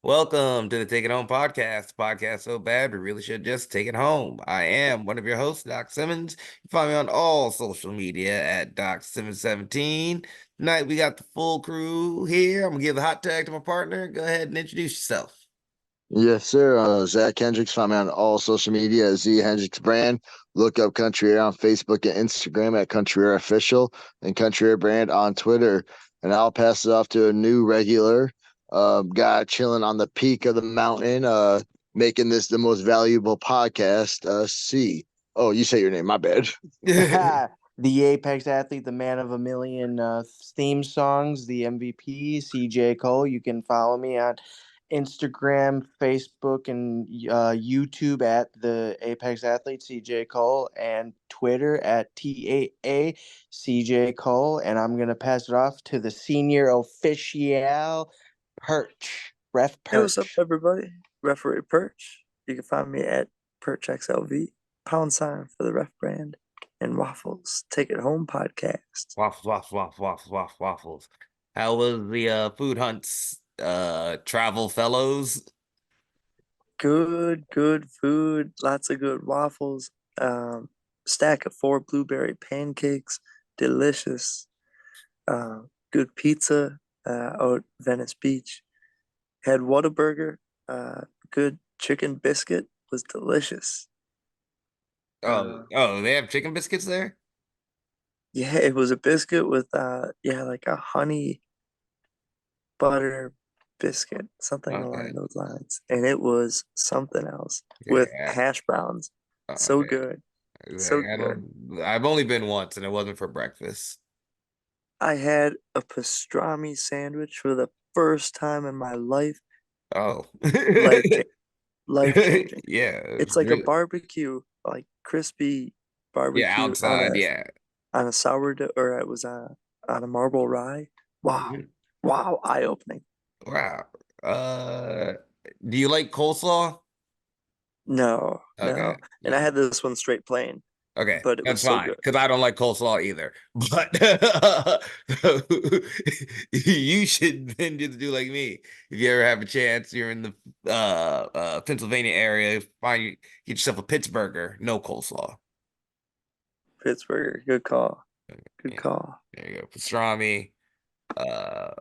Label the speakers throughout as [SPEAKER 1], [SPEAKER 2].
[SPEAKER 1] Welcome to the Take It Home podcast. Podcast so bad we really should just take it home. I am one of your hosts, Doc Simmons. You find me on all social media at Doc Simmons 17. Tonight we got the full crew here. I'm gonna give the hot tag to my partner. Go ahead and introduce yourself.
[SPEAKER 2] Yes, sir. Zach Hendricks. Find me on all social media at Z Hendricks Brand. Look up Country Air on Facebook and Instagram at Country Air Official and Country Air Brand on Twitter. And I'll pass it off to a new regular guy chilling on the peak of the mountain, making this the most valuable podcast. C. Oh, you say your name. My bad.
[SPEAKER 3] The Apex athlete, the man of a million theme songs, the MVP, CJ Cole. You can follow me on Instagram, Facebook, and YouTube at the Apex athlete, CJ Cole, and Twitter at TAA CJ Cole. And I'm going to pass it off to the senior official, Perch, Ref
[SPEAKER 4] Hey, what's up,
[SPEAKER 3] Perch.
[SPEAKER 4] everybody? Referee Perch. You can find me at PerchXLV, pound sign for the ref brand, and Waffles Take It Home podcast.
[SPEAKER 1] Waffles, waffles. How was the food hunts, travel fellows?
[SPEAKER 4] Good food, lots of good waffles. Stack of 4 blueberry pancakes, delicious. Good pizza out Venice Beach. Had Whataburger, good chicken biscuit was delicious.
[SPEAKER 1] They have chicken biscuits there?
[SPEAKER 4] Yeah, it was a biscuit with like a honey butter biscuit, something
[SPEAKER 1] Okay.
[SPEAKER 4] along those lines. And it was something else with
[SPEAKER 1] Yeah.
[SPEAKER 4] hash browns. So
[SPEAKER 1] Okay.
[SPEAKER 4] good. So good.
[SPEAKER 1] I've only been once and it wasn't for breakfast.
[SPEAKER 4] I had a pastrami sandwich for the first time in my life.
[SPEAKER 1] Oh.
[SPEAKER 4] Life cha- life changing.
[SPEAKER 1] Yeah.
[SPEAKER 4] It's like a barbecue, like crispy barbecue
[SPEAKER 1] outside, yeah.
[SPEAKER 4] on a sourdough, or it was on a marble rye. Wow.
[SPEAKER 1] Mhm.
[SPEAKER 4] Wow, eye opening.
[SPEAKER 1] Wow. Do you like coleslaw?
[SPEAKER 4] No,
[SPEAKER 1] Okay.
[SPEAKER 4] no. And I had this one straight plain,
[SPEAKER 1] Okay,
[SPEAKER 4] but it was
[SPEAKER 1] that's
[SPEAKER 4] so
[SPEAKER 1] fine
[SPEAKER 4] good.
[SPEAKER 1] because I don't like coleslaw either. But you should then just do like me. If you ever have a chance, you're in the Pennsylvania area, get yourself a Pittsburgher, no coleslaw.
[SPEAKER 4] Pittsburgh, good call. Good
[SPEAKER 1] Yeah,
[SPEAKER 4] call.
[SPEAKER 1] there you go. Pastrami, uh,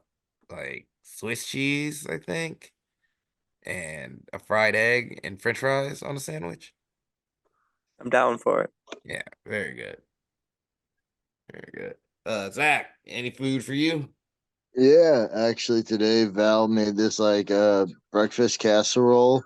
[SPEAKER 1] like Swiss cheese, I think, and a fried egg and French fries on a sandwich.
[SPEAKER 4] I'm down for it.
[SPEAKER 1] Yeah, very good. Very good. Zach, any food for you?
[SPEAKER 2] Yeah, actually, today Val made this breakfast casserole.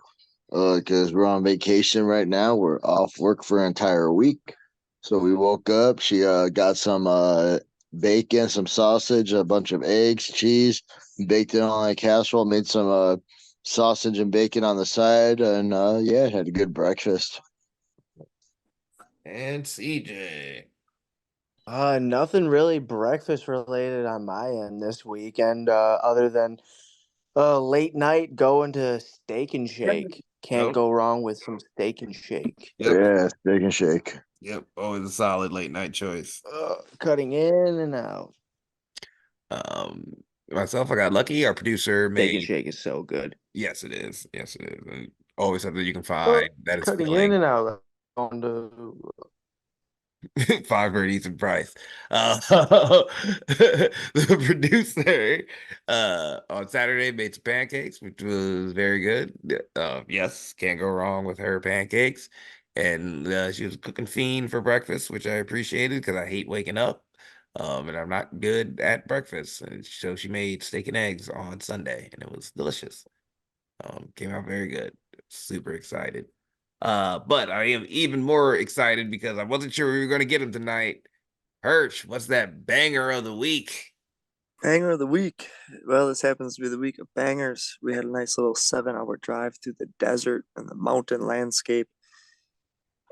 [SPEAKER 2] Because we're on vacation right now. We're off work for an entire week. So we woke up. She got some bacon, some sausage, a bunch of eggs, cheese, baked it on a casserole, made some sausage and bacon on the side, and yeah, had a good breakfast.
[SPEAKER 1] And CJ.
[SPEAKER 3] Nothing really breakfast related on my end this weekend, other than late night going to Steak and Shake. Can't
[SPEAKER 1] Nope.
[SPEAKER 3] go wrong with some Steak and Shake.
[SPEAKER 1] Yep.
[SPEAKER 2] Yeah, steak and shake.
[SPEAKER 1] Yep. Always a solid late night choice.
[SPEAKER 3] Cutting in and out.
[SPEAKER 1] Myself, I got lucky. Our producer
[SPEAKER 3] Steak and
[SPEAKER 1] made.
[SPEAKER 3] Shake is so good.
[SPEAKER 1] Yes, it is. Yes, it is. And always something you can
[SPEAKER 3] Oh,
[SPEAKER 1] find that is
[SPEAKER 3] cutting in
[SPEAKER 1] filling.
[SPEAKER 3] and out on the
[SPEAKER 1] 5 bird eats price. The producer on Saturday made some pancakes, which was very good. Yes, can't go wrong with her pancakes. And she was cooking fiend for breakfast, which I appreciated because I hate waking up. And I'm not good at breakfast. And so she made steak and eggs on Sunday, and it was delicious. Came out very good. Super excited. But I am even more excited because I wasn't sure we were going to get him tonight. Perch, what's that banger of the week?
[SPEAKER 4] Banger of the week. Well, this happens to be the week of bangers. We had a nice little 7-hour drive through the desert and the mountain landscape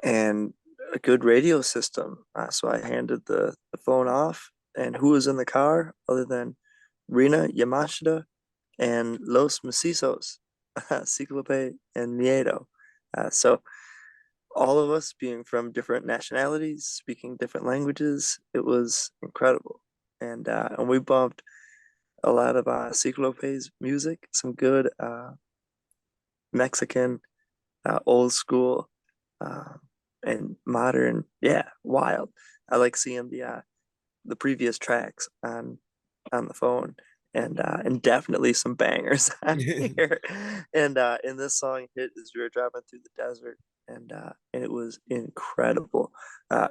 [SPEAKER 4] and a good radio system. So I handed the phone off. And who was in the car other than Rina Yamashita and Los Macizos, Ciclope and Miedo. So all of us being from different nationalities, speaking different languages, it was incredible. And we bumped a lot of Ciclope's music, some good Mexican, old school, and modern. Yeah, wild. I like seeing the previous tracks on the phone, and definitely some bangers on here. And this song hit as we were driving through the desert, and it was incredible.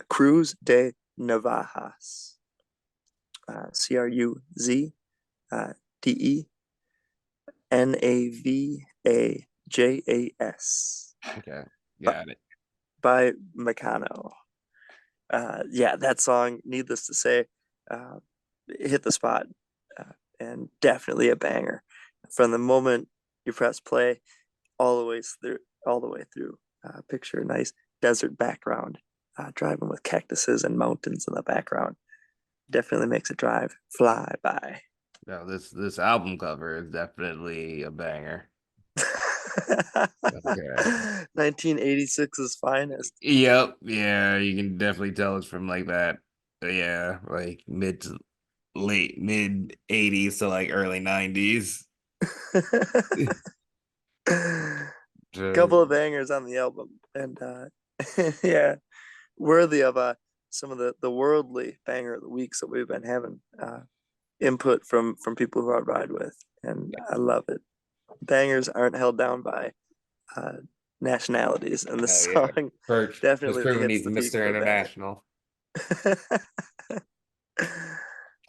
[SPEAKER 4] Cruz de Navajas, CRUZDENAVAJAS,
[SPEAKER 1] Okay,
[SPEAKER 4] by,
[SPEAKER 1] got it.
[SPEAKER 4] by Meccano. Yeah, that song, needless to say, uh, hit the spot, and definitely a banger. From the moment you press play, all the way through. Picture a nice desert background, driving with cactuses and mountains in the background. Definitely makes a drive fly by.
[SPEAKER 1] No, this album cover is definitely a banger. Okay.
[SPEAKER 4] 1986's finest.
[SPEAKER 1] Yep. Yeah, you can definitely tell it's from like that. Yeah, like mid to late mid 80s to like early 90s.
[SPEAKER 4] Couple of bangers on the album, and yeah, worthy of some of the worldly banger of the weeks that we've been having, input from people who I ride with, and I love it. Bangers aren't held down by uh, nationalities, and this
[SPEAKER 1] Hell yeah.
[SPEAKER 4] song
[SPEAKER 1] Perch has
[SPEAKER 4] definitely
[SPEAKER 1] proven
[SPEAKER 4] hits
[SPEAKER 1] he's
[SPEAKER 4] the peak
[SPEAKER 1] Mr.
[SPEAKER 4] of a banger.
[SPEAKER 1] International.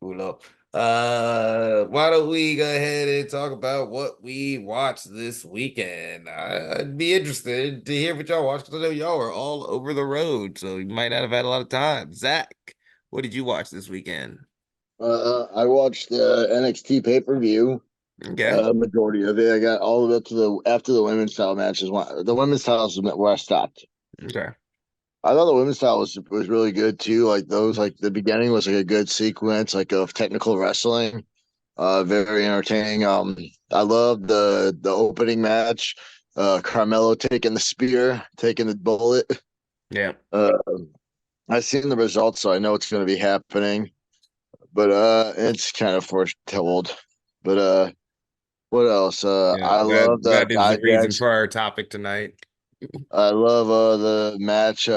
[SPEAKER 1] Cool. Why don't we go ahead and talk about what we watched this weekend? I'd be interested to hear what y'all watched because I know y'all are all over the road, so you might not have had a lot of time. Zach, what did you watch this weekend?
[SPEAKER 2] I watched the NXT pay-per-view.
[SPEAKER 1] Okay.
[SPEAKER 2] Majority of it. I got all the way up to the after the women's title matches. The women's title is where I stopped.
[SPEAKER 1] Okay.
[SPEAKER 2] I thought the women's title was really good too. Like those, like the beginning was like a good sequence, like of technical wrestling. Very entertaining. I love the opening match. Carmelo taking the spear, taking the bullet.
[SPEAKER 1] Yeah.
[SPEAKER 2] Uh, I've seen the results, so I know it's going to be happening. But it's kind of foretold. But what else?
[SPEAKER 1] Yeah.
[SPEAKER 2] I love the
[SPEAKER 1] That is the reason
[SPEAKER 2] Dijaks.
[SPEAKER 1] for our topic tonight.
[SPEAKER 2] I love the match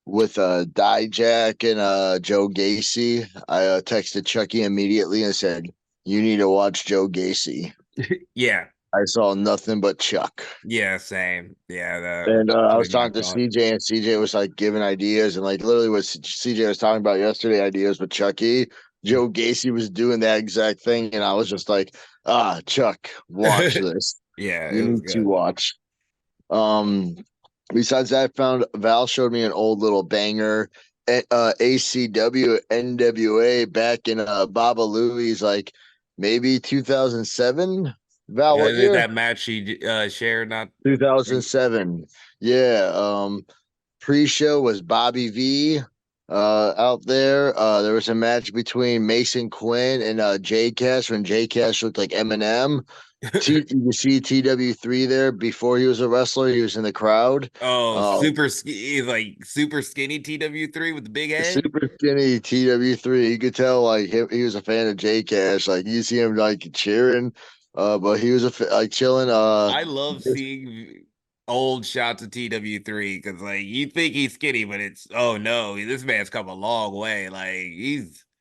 [SPEAKER 2] with Dijak and Joe Gacy. I texted Chucky immediately and said, "You need to watch Joe Gacy."
[SPEAKER 1] Yeah.
[SPEAKER 2] I saw nothing but Chuck.
[SPEAKER 1] Yeah, same. Yeah,
[SPEAKER 2] And
[SPEAKER 1] that's
[SPEAKER 2] I
[SPEAKER 1] really
[SPEAKER 2] was
[SPEAKER 1] my
[SPEAKER 2] talking to
[SPEAKER 1] thought.
[SPEAKER 2] CJ, and CJ was like giving ideas, and like literally what CJ was talking about yesterday, ideas with Chucky. Joe Gacy was doing that exact thing, and I was just like, Chuck, watch this.
[SPEAKER 1] Yeah,
[SPEAKER 2] You
[SPEAKER 1] it was
[SPEAKER 2] need to
[SPEAKER 1] good.
[SPEAKER 2] watch. Um, Besides that, I found Val showed me an old little banger. ACW NWA back in Baba Louie's like maybe 2007. Val,
[SPEAKER 1] Yeah,
[SPEAKER 2] what year?
[SPEAKER 1] that match she shared not
[SPEAKER 2] 2007. Yeah. Pre-show was Bobby V out there. There was a match between Mason Quinn and J Cash when J Cash looked like Eminem. You can see TW3 there before he was a wrestler. He was in the crowd.
[SPEAKER 1] Oh,
[SPEAKER 2] Um,
[SPEAKER 1] like super skinny TW3 with the big head.
[SPEAKER 2] Super skinny TW3. You could tell like he was a fan of J Cash. Like you see him like cheering, but he was like chilling.
[SPEAKER 1] I love seeing old shots of TW3 because like you think he's skinny, but it's oh no, this man's come a long way. Like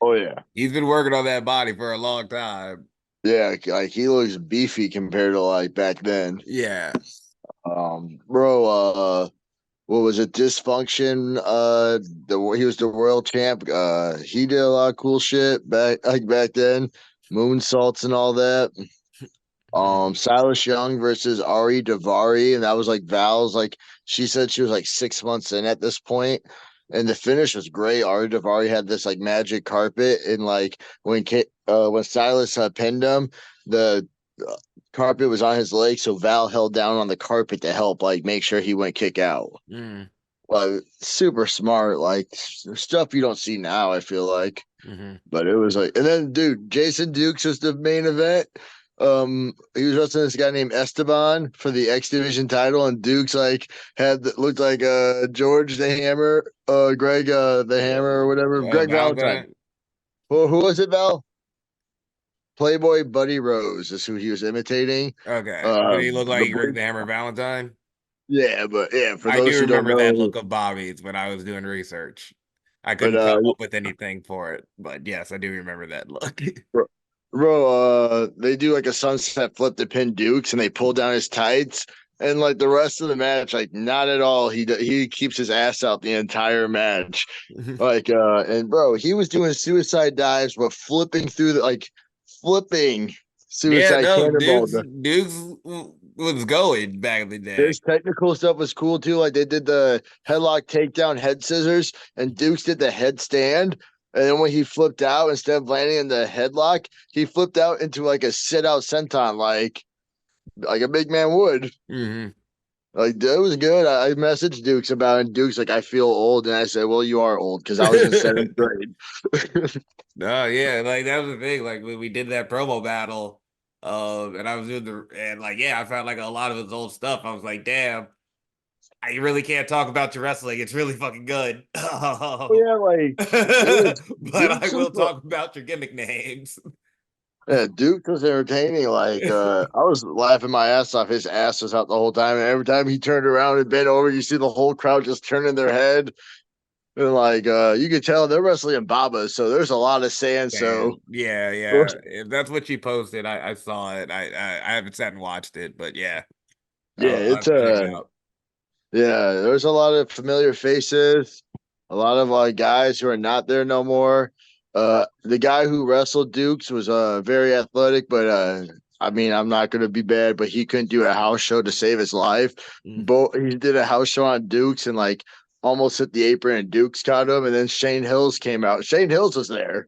[SPEAKER 2] Oh yeah,
[SPEAKER 1] he's been working on that body for a long time.
[SPEAKER 2] yeah. Like he looks beefy compared to like back then.
[SPEAKER 1] Yeah.
[SPEAKER 2] Bro. What was it? Dysfunction. He was the world champ. He did a lot of cool shit back then. Moonsaults and all that. Silas Young versus Ari Davari, and that was like Val's. Like she said, she was like 6 months in at this point, and the finish was great. Ari Davari had this like magic carpet, and like when Silas pinned him, the uh, carpet was on his leg, so Val held down on the carpet to help like make sure he wouldn't kick out.
[SPEAKER 1] Mm,
[SPEAKER 2] Like super smart, like stuff you don't see now. I feel like.
[SPEAKER 1] hmm
[SPEAKER 2] But it was like, and then dude, Jason Dukes was the main event. He was wrestling this guy named Esteban for the X Division title, and Dukes like looked like George the Hammer, Greg the Hammer or whatever, Greg Valentine.
[SPEAKER 1] Valentine.
[SPEAKER 2] Who was it, Val? Playboy Buddy Rose is who he was imitating.
[SPEAKER 1] Okay. Did he look
[SPEAKER 2] The
[SPEAKER 1] like Rick
[SPEAKER 2] boy,
[SPEAKER 1] the Hammer Valentine?
[SPEAKER 2] yeah, but yeah, for
[SPEAKER 1] I
[SPEAKER 2] those
[SPEAKER 1] do
[SPEAKER 2] who don't
[SPEAKER 1] remember that
[SPEAKER 2] know,
[SPEAKER 1] look of Bobby's when I was doing research. I
[SPEAKER 2] but
[SPEAKER 1] couldn't come up with anything for it, but yes, I do remember that look.
[SPEAKER 2] bro, they do like a sunset flip to pin Dukes, and they pull down his tights, and like the rest of the match, like not at all. He keeps his ass out the entire match, like and bro, he was doing suicide dives, but flipping through the like flipping
[SPEAKER 1] Yeah,
[SPEAKER 2] suicide
[SPEAKER 1] no,
[SPEAKER 2] cannonball.
[SPEAKER 1] Dukes was going back in the day.
[SPEAKER 2] This technical stuff was cool too. Like they did the headlock takedown head scissors, and Dukes did the headstand. And then when he flipped out, instead of landing in the headlock, he flipped out into like a sit out senton, like a big man would.
[SPEAKER 1] Hmm.
[SPEAKER 2] Like that was good. I messaged Dukes about it. And Dukes like, I feel old, and I said, well, you are old because I was in seventh grade.
[SPEAKER 1] No, yeah, like that was the thing. Like when we did that promo battle, and I was doing like yeah, I found like a lot of his old stuff. I was like, damn, I really can't talk about your wrestling. It's really fucking good.
[SPEAKER 2] Oh yeah, like yeah,
[SPEAKER 1] But I
[SPEAKER 2] Dukes was
[SPEAKER 1] will talk about your gimmick names.
[SPEAKER 2] Yeah, Duke was entertaining. Like, I was laughing my ass off. His ass was out the whole time, and every time he turned around and bent over, you see the whole crowd just turning their head, and like, you could tell they're wrestling in Babas, so there's a lot of sand. So,
[SPEAKER 1] And yeah, yeah. If that's what she posted, I saw it. I haven't sat and watched it, but yeah,
[SPEAKER 2] yeah,
[SPEAKER 1] I'll have
[SPEAKER 2] it's
[SPEAKER 1] to check it out.
[SPEAKER 2] yeah, there's a lot of familiar faces, a lot of guys who are not there no more. The guy who wrestled Dukes was very athletic, but I mean, I'm not gonna be bad, but he couldn't do a house show to save his life.
[SPEAKER 1] Mm.
[SPEAKER 2] He did a house show on Dukes and like almost hit the apron, and Dukes caught him, and then Shane Hills came out. Shane Hills was there.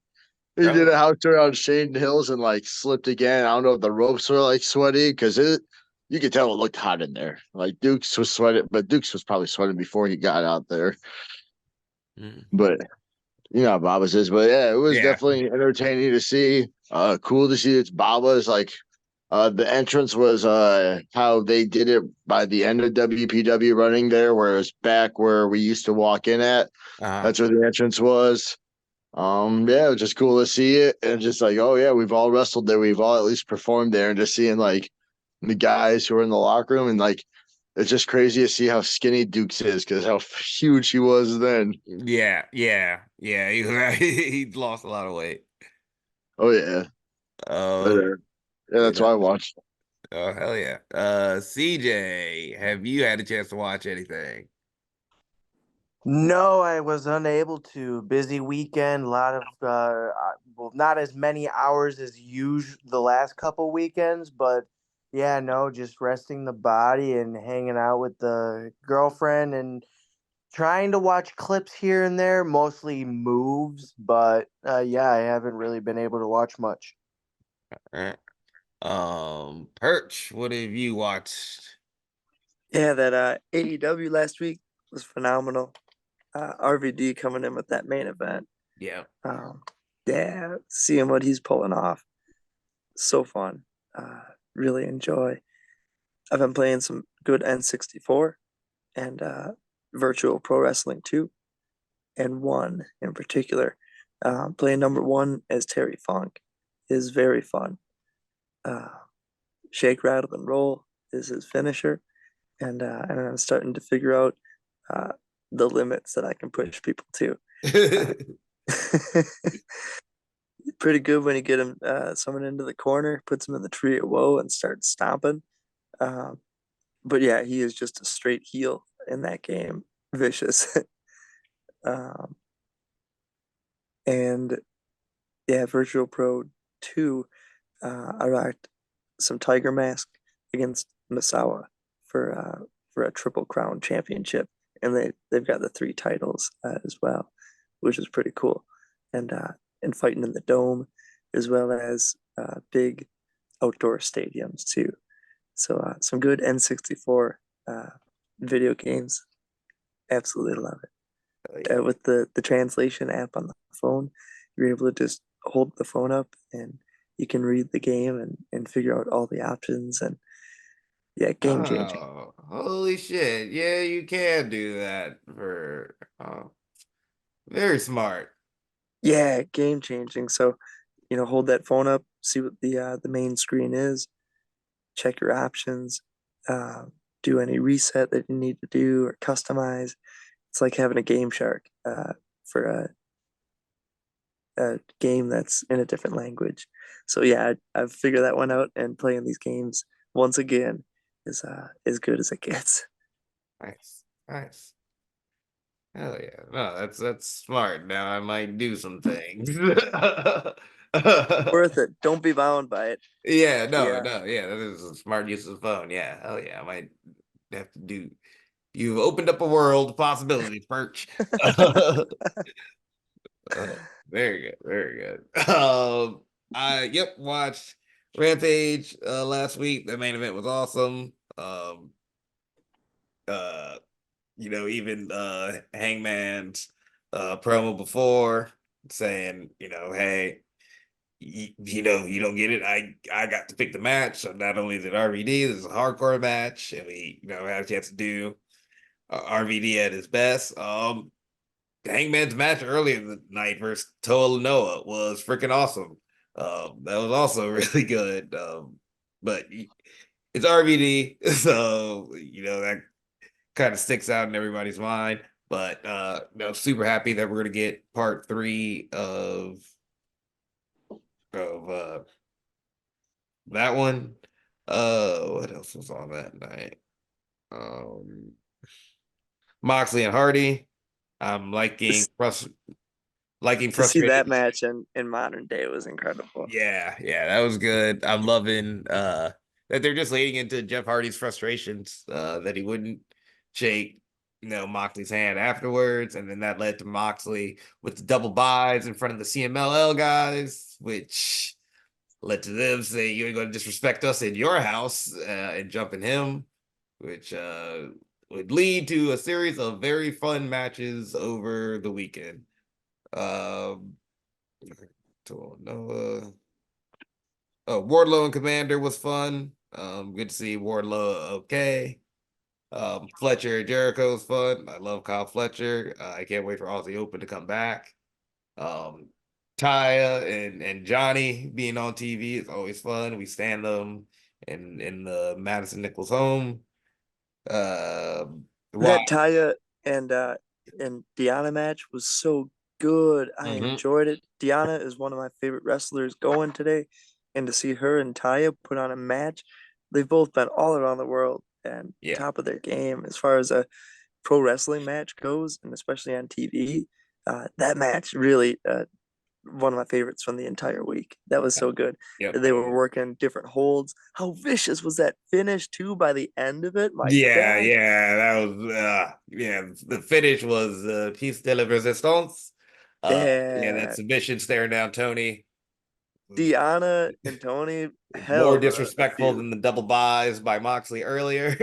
[SPEAKER 2] He did a
[SPEAKER 1] Oh,
[SPEAKER 2] house show on Shane Hills and like slipped again. I don't know if the ropes were like sweaty because it you could tell it looked hot in there. Like Dukes was sweating, but Dukes was probably sweating before he got out there.
[SPEAKER 1] mm.
[SPEAKER 2] But you know how Baba's is. But yeah, it was
[SPEAKER 1] Yeah.
[SPEAKER 2] definitely entertaining to see. Cool to see it's Baba's. Like the entrance was how they did it by the end of WPW running there, whereas back where we used to walk in at,
[SPEAKER 1] Uh-huh.
[SPEAKER 2] that's where the entrance was. Yeah, it was just cool to see it, and just like, oh yeah, we've all wrestled there, we've all at least performed there, and just seeing like the guys who are in the locker room, and like it's just crazy to see how skinny Dukes is because how huge he was then.
[SPEAKER 1] Yeah, yeah, yeah. He lost a lot of weight.
[SPEAKER 2] Oh yeah, but
[SPEAKER 1] Uh,
[SPEAKER 2] yeah, that's
[SPEAKER 1] yeah.
[SPEAKER 2] why I watched.
[SPEAKER 1] Oh hell yeah. CJ, have you had a chance to watch anything?
[SPEAKER 3] No, I was unable to. Busy weekend, a lot of well, not as many hours as usual the last couple weekends, but yeah, no, just resting the body and hanging out with the girlfriend and trying to watch clips here and there, mostly moves, but yeah, I haven't really been able to watch much.
[SPEAKER 1] Uh, Perch, what have you watched?
[SPEAKER 4] Yeah, that AEW last week was phenomenal. RVD coming in with that main event.
[SPEAKER 1] Yeah.
[SPEAKER 4] Um, yeah, seeing what he's pulling off, so fun. Really enjoy. I've been playing some good N64 and virtual pro wrestling too, and one in particular. Playing number one as Terry Funk is very fun. Uh, Shake, rattle, and roll is his finisher, and I'm starting to figure out uh, the limits that I can push people to. Uh, Pretty good when you get him someone into the corner, puts him in the tree of woe, and starts stomping. Um, but yeah, he is just a straight heel in that game, vicious. um, and yeah, Virtual Pro 2, I rocked some Tiger Mask against Masawa for a Triple Crown championship, and they've got the three titles as well, which is pretty cool. And fighting in the dome, as well as big outdoor stadiums too. So some good N64 uh, video games. Absolutely love it. With the translation app on the phone, you're able to just hold the phone up and you can read the game and figure out all the options, and yeah, game changing.
[SPEAKER 1] Oh, holy shit. Yeah, you can do that for very smart.
[SPEAKER 4] Yeah, game changing. So, hold that phone up, see what the main screen is, check your options, do any reset that you need to do or customize. It's like having a Game Shark for a game that's in a different language. So yeah, I've figured that one out, and playing these games once again is as good as it gets.
[SPEAKER 1] Nice, nice. Hell yeah. No, that's smart. Now I might do some things.
[SPEAKER 4] Worth it. Don't be bound by it.
[SPEAKER 1] Yeah, no,
[SPEAKER 4] Yeah.
[SPEAKER 1] no, yeah, that is a smart use of the phone. Yeah, hell yeah, I might have to do. You've opened up a world of possibilities, Perch. Very good, very good. I watched Rampage last week. The main event was awesome. Uh, even Hangman's promo before saying, hey, you don't get it. I got to pick the match. So not only is it RVD, this is a hardcore match, and we had a chance to do RVD at his best. Hangman's match earlier in the night versus Toa Noah was freaking awesome. That was also really good. But it's RVD, so that kind of sticks out in everybody's mind. But super happy that we're gonna get part 3 of that one. What else was on that night? Um, Moxley and Hardy. I'm
[SPEAKER 4] To,
[SPEAKER 1] liking
[SPEAKER 4] to see
[SPEAKER 1] frustrated.
[SPEAKER 4] that match in modern day was incredible.
[SPEAKER 1] Yeah, yeah, that was good. I'm loving that they're just leading into Jeff Hardy's frustrations, that he wouldn't shake, Moxley's hand afterwards, and then that led to Moxley with the double buys in front of the CMLL guys, which led to them saying you ain't gonna disrespect us in your house, and jumping him, which would lead to a series of very fun matches over the weekend. Um, Noah. Wardlow and Commander was fun. Good to see Wardlow okay. Fletcher and Jericho was fun. I love Kyle Fletcher. I can't wait for Aussie Open to come back. Um, Taya and Johnny being on TV is always fun. We stand them in the Madison Nichols home. Uh, wow.
[SPEAKER 4] That Taya and Deanna match was so good. I
[SPEAKER 1] Mm-hmm.
[SPEAKER 4] enjoyed it. Deanna is one of my favorite wrestlers going today, and to see her and Taya put on a match, they've both been all around the world and
[SPEAKER 1] Yeah.
[SPEAKER 4] top of their game as far as a pro wrestling match goes, and especially on TV. That match really one of my favorites from the entire week. That was so good.
[SPEAKER 1] Yep.
[SPEAKER 4] They were working different holds. How vicious was that finish too by the end of it? My
[SPEAKER 1] Yeah,
[SPEAKER 4] God.
[SPEAKER 1] yeah, that was the finish was piece de la resistance. Yeah, that
[SPEAKER 4] Yeah.
[SPEAKER 1] submission staring down Tony was
[SPEAKER 4] Deanna and Tony, hell
[SPEAKER 1] more
[SPEAKER 4] of a
[SPEAKER 1] disrespectful
[SPEAKER 4] feud.
[SPEAKER 1] than the double buys by Moxley earlier.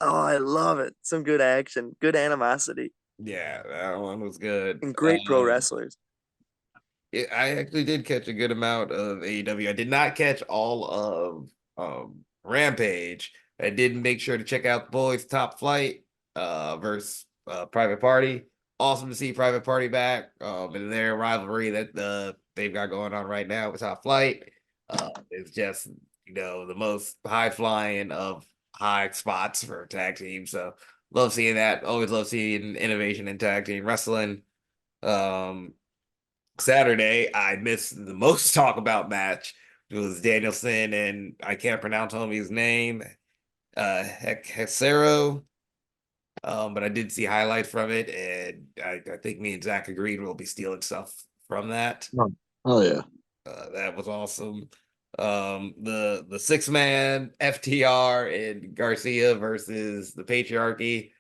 [SPEAKER 4] Oh, I love it. Some good action, good animosity,
[SPEAKER 1] Yeah, that one was good.
[SPEAKER 4] and great pro wrestlers.
[SPEAKER 1] I actually did catch a good amount of AEW. I did not catch all of Rampage. I did make sure to check out the boys Top Flight versus Private Party. Awesome to see Private Party back in their rivalry that they've got going on right now with Top Flight. It's just the most high flying of high spots for tag team. So love seeing that. Always love seeing innovation in tag team wrestling. Um, Saturday, I missed the most talk about match. It was Danielson and I can't pronounce homie's name, Hexero. But I did see highlights from it, and I think me and Zach agreed we'll be stealing stuff from that.
[SPEAKER 2] Oh yeah.
[SPEAKER 1] That was awesome. The 6-man FTR and Garcia versus the Patriarchy.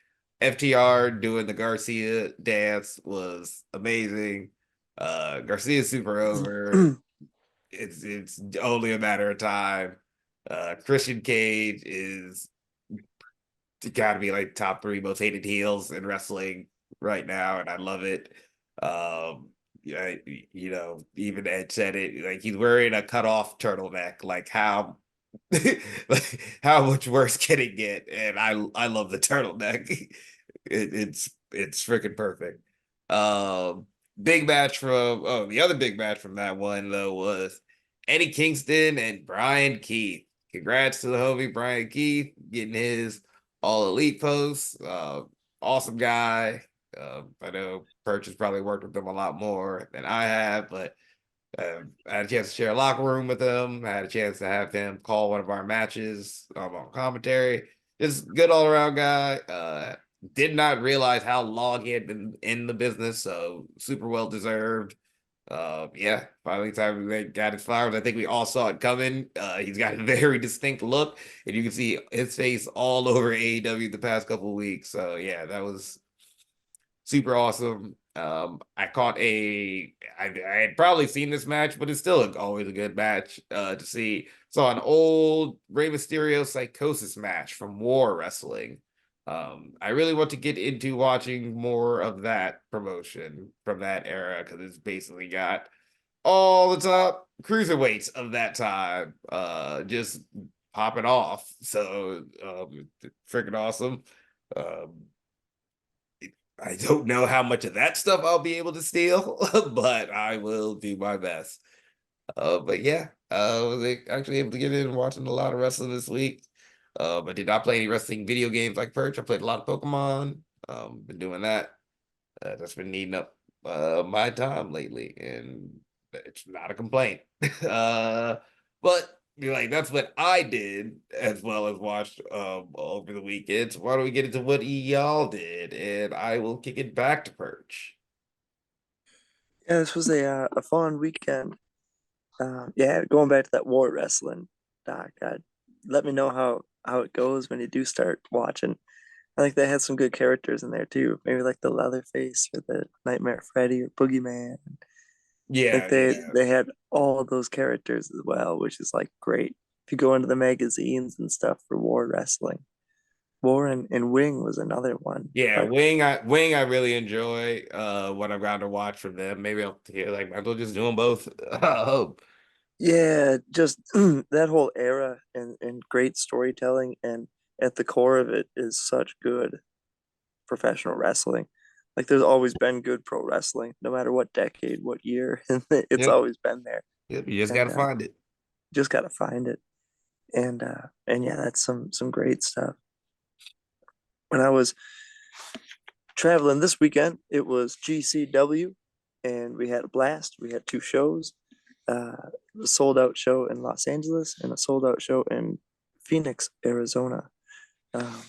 [SPEAKER 1] FTR doing the Garcia dance was amazing. Garcia's super over. It's only a matter of time. Christian Cage is gotta be like top 3 most hated heels in wrestling right now, and I love it. Yeah, even Ed said it, like he's wearing a cut off turtleneck. Like how like how much worse can it get? And I love the turtleneck. It's freaking perfect. Big match from the other big match from that one though was Eddie Kingston and Brian Keith. Congrats to the homie Brian Keith getting his all elite post. Awesome guy. I know Perch has probably worked with them a lot more than I have, but I had a chance to share a locker room with him. I had a chance to have him call one of our matches on commentary. Just good all around guy. Did not realize how long he had been in the business, so super well deserved. Yeah, finally time they got his flowers. I think we all saw it coming. He's got a very distinct look, and you can see his face all over AEW the past couple of weeks. So yeah, that was super awesome. I caught I had probably seen this match, but it's still always a good match to see. Saw an old Rey Mysterio Psychosis match from War Wrestling. I really want to get into watching more of that promotion from that era because it's basically got all the top cruiserweights of that time just popping off. So freaking awesome. Um, I don't know how much of that stuff I'll be able to steal, but I will do my best. But yeah, I was actually able to get in and watching a lot of wrestling this week. I did not play any wrestling video games like Perch. I played a lot of Pokemon. Been doing that. That's been needing up my time lately, and it's not a complaint. But like that's what I did as well as watched over the weekends. Why don't we get into what y'all did, and I will kick it back to Perch.
[SPEAKER 4] Yeah, this was a fun weekend. Yeah, going back to that war wrestling doc. Let me know how it goes when you do start watching. I think they had some good characters in there too. Maybe like the Leatherface or the Nightmare Freddy or Boogeyman. I think
[SPEAKER 1] Yeah, yeah,
[SPEAKER 4] they had all of those characters as well, which is like great. If you go into the magazines and stuff for war wrestling, War and Wing was another one.
[SPEAKER 1] yeah.
[SPEAKER 4] But
[SPEAKER 1] Wing, I really enjoy. What I've gotten to watch from them. Maybe I'll like might as well just do them both. I hope.
[SPEAKER 4] yeah, just that whole era and great storytelling, and at the core of it is such good professional wrestling. Like there's always been good pro wrestling, no matter what decade, what year, and it's
[SPEAKER 1] Yep,
[SPEAKER 4] always been there.
[SPEAKER 1] yep. You just
[SPEAKER 4] And
[SPEAKER 1] gotta find it.
[SPEAKER 4] just gotta find it. And yeah, that's some great stuff. When I was traveling this weekend, it was GCW, and we had a blast. We had two shows, a sold out show in Los Angeles and a sold out show in Phoenix, Arizona. Um,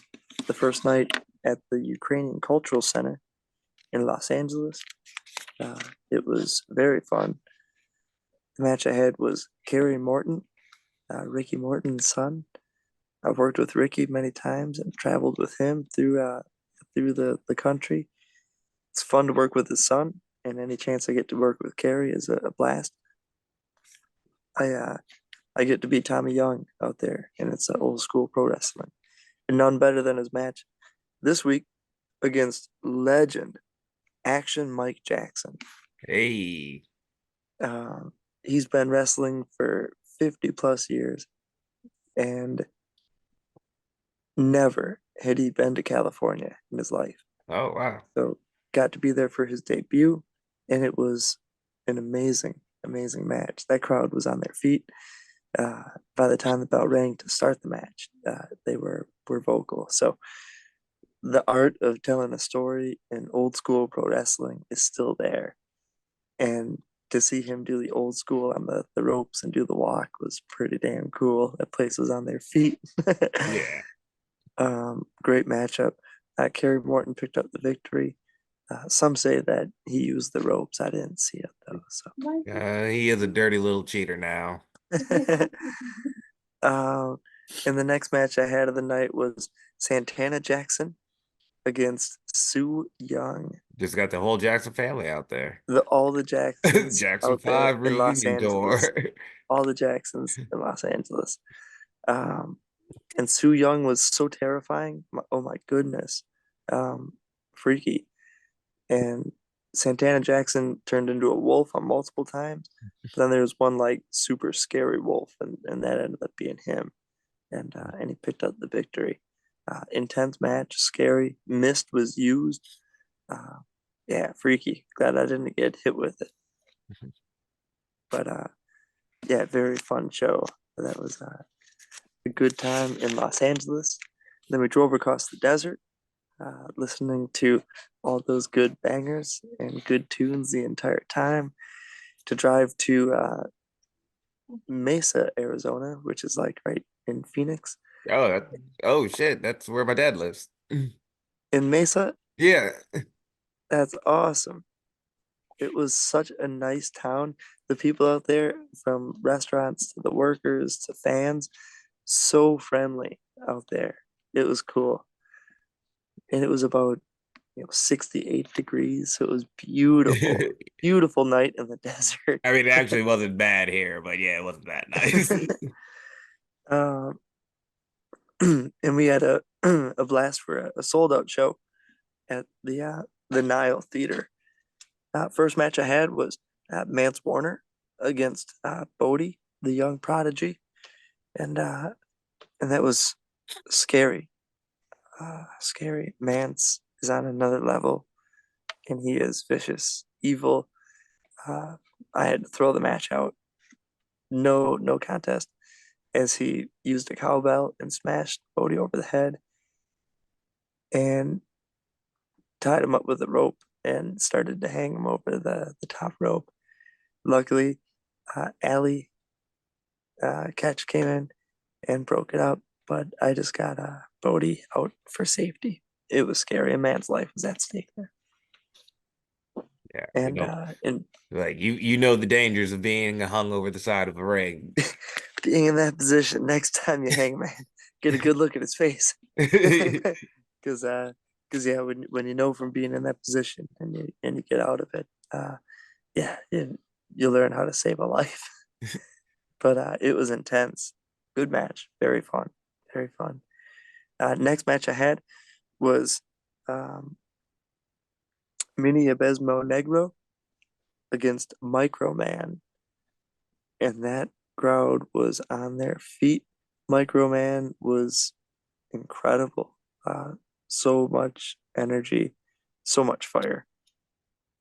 [SPEAKER 4] the first night at the Ukrainian Cultural Center in Los Angeles. It was very fun. The match I had was Kerry Morton, Ricky Morton's son. I've worked with Ricky many times and traveled with him through the country. It's fun to work with his son, and any chance I get to work with Kerry is a blast. I uh, I get to be Tommy Young out there, and it's old school pro wrestling, and none better than his match this week against legend Action Mike Jackson.
[SPEAKER 1] Hey,
[SPEAKER 4] He's been wrestling for 50 plus years, and never had he been to California in his life.
[SPEAKER 1] oh wow.
[SPEAKER 4] So got to be there for his debut, and it was an amazing match. That crowd was on their feet. Uh, by the time the bell rang to start the match, they were vocal. So the art of telling a story in old school pro wrestling is still there, and to see him do the old school on the ropes and do the walk was pretty damn cool. That place was on their feet.
[SPEAKER 1] Yeah.
[SPEAKER 4] Great matchup. Kerry Morton picked up the victory. Some say that he used the ropes. I didn't see it though. So,
[SPEAKER 1] He is a dirty little cheater now.
[SPEAKER 4] um, and the next match I had of the night was Santana Jackson against Sue Young.
[SPEAKER 1] Just got the whole Jackson family out there.
[SPEAKER 4] All the Jacksons
[SPEAKER 1] Jackson
[SPEAKER 4] out there
[SPEAKER 1] 5
[SPEAKER 4] in Los
[SPEAKER 1] reunion
[SPEAKER 4] Angeles.
[SPEAKER 1] tour.
[SPEAKER 4] All the Jacksons in Los Angeles. Um, and Sue Young was so terrifying. Oh my goodness. Freaky. And Santana Jackson turned into a wolf on multiple times. But then there was one like super scary wolf, and that ended up being him. And he picked up the victory. Intense match, scary. Mist was used. Yeah, freaky. Glad I didn't get hit with it. But yeah, very fun show. That was a good time in Los Angeles. Then we drove across the desert, listening to all those good bangers and good tunes the entire time to drive to Mesa, Arizona, which is like right in Phoenix.
[SPEAKER 1] Oh, oh shit, that's where my dad lives.
[SPEAKER 4] In Mesa,
[SPEAKER 1] Yeah.
[SPEAKER 4] that's awesome. It was such a nice town. The people out there, from restaurants to the workers to fans, so friendly out there. It was cool. And it was about 68 degrees. So it was beautiful. Beautiful night in the desert.
[SPEAKER 1] I mean, it actually wasn't bad here, but yeah, it wasn't that nice.
[SPEAKER 4] um, and we had a a blast for a sold out show at the Nile Theater. First match I had was Mance Warner against Bodie, the young prodigy, and that was scary. Scary. Mance is on another level, and he is vicious, evil. Uh, I had to throw the match out. No contest, as he used a cowbell and smashed Bodie over the head and tied him up with a rope and started to hang him over the top rope. Luckily, Allie Catch came in and broke it up, but I just got Bodie out for safety. It was scary. A man's life was at stake there.
[SPEAKER 1] Yeah,
[SPEAKER 4] And
[SPEAKER 1] like you know the dangers of being hung over the side of a ring.
[SPEAKER 4] being in that position, next time you hang a man, get a good look at his face. Because yeah, when you know from being in that position and you get out of it, yeah, you learn how to save a life. But it was intense. Good match. Very fun. Very fun. Next match I had was um, Mini Abesmo Negro against Microman. And that crowd was on their feet. Microman was incredible. So much energy, so much fire.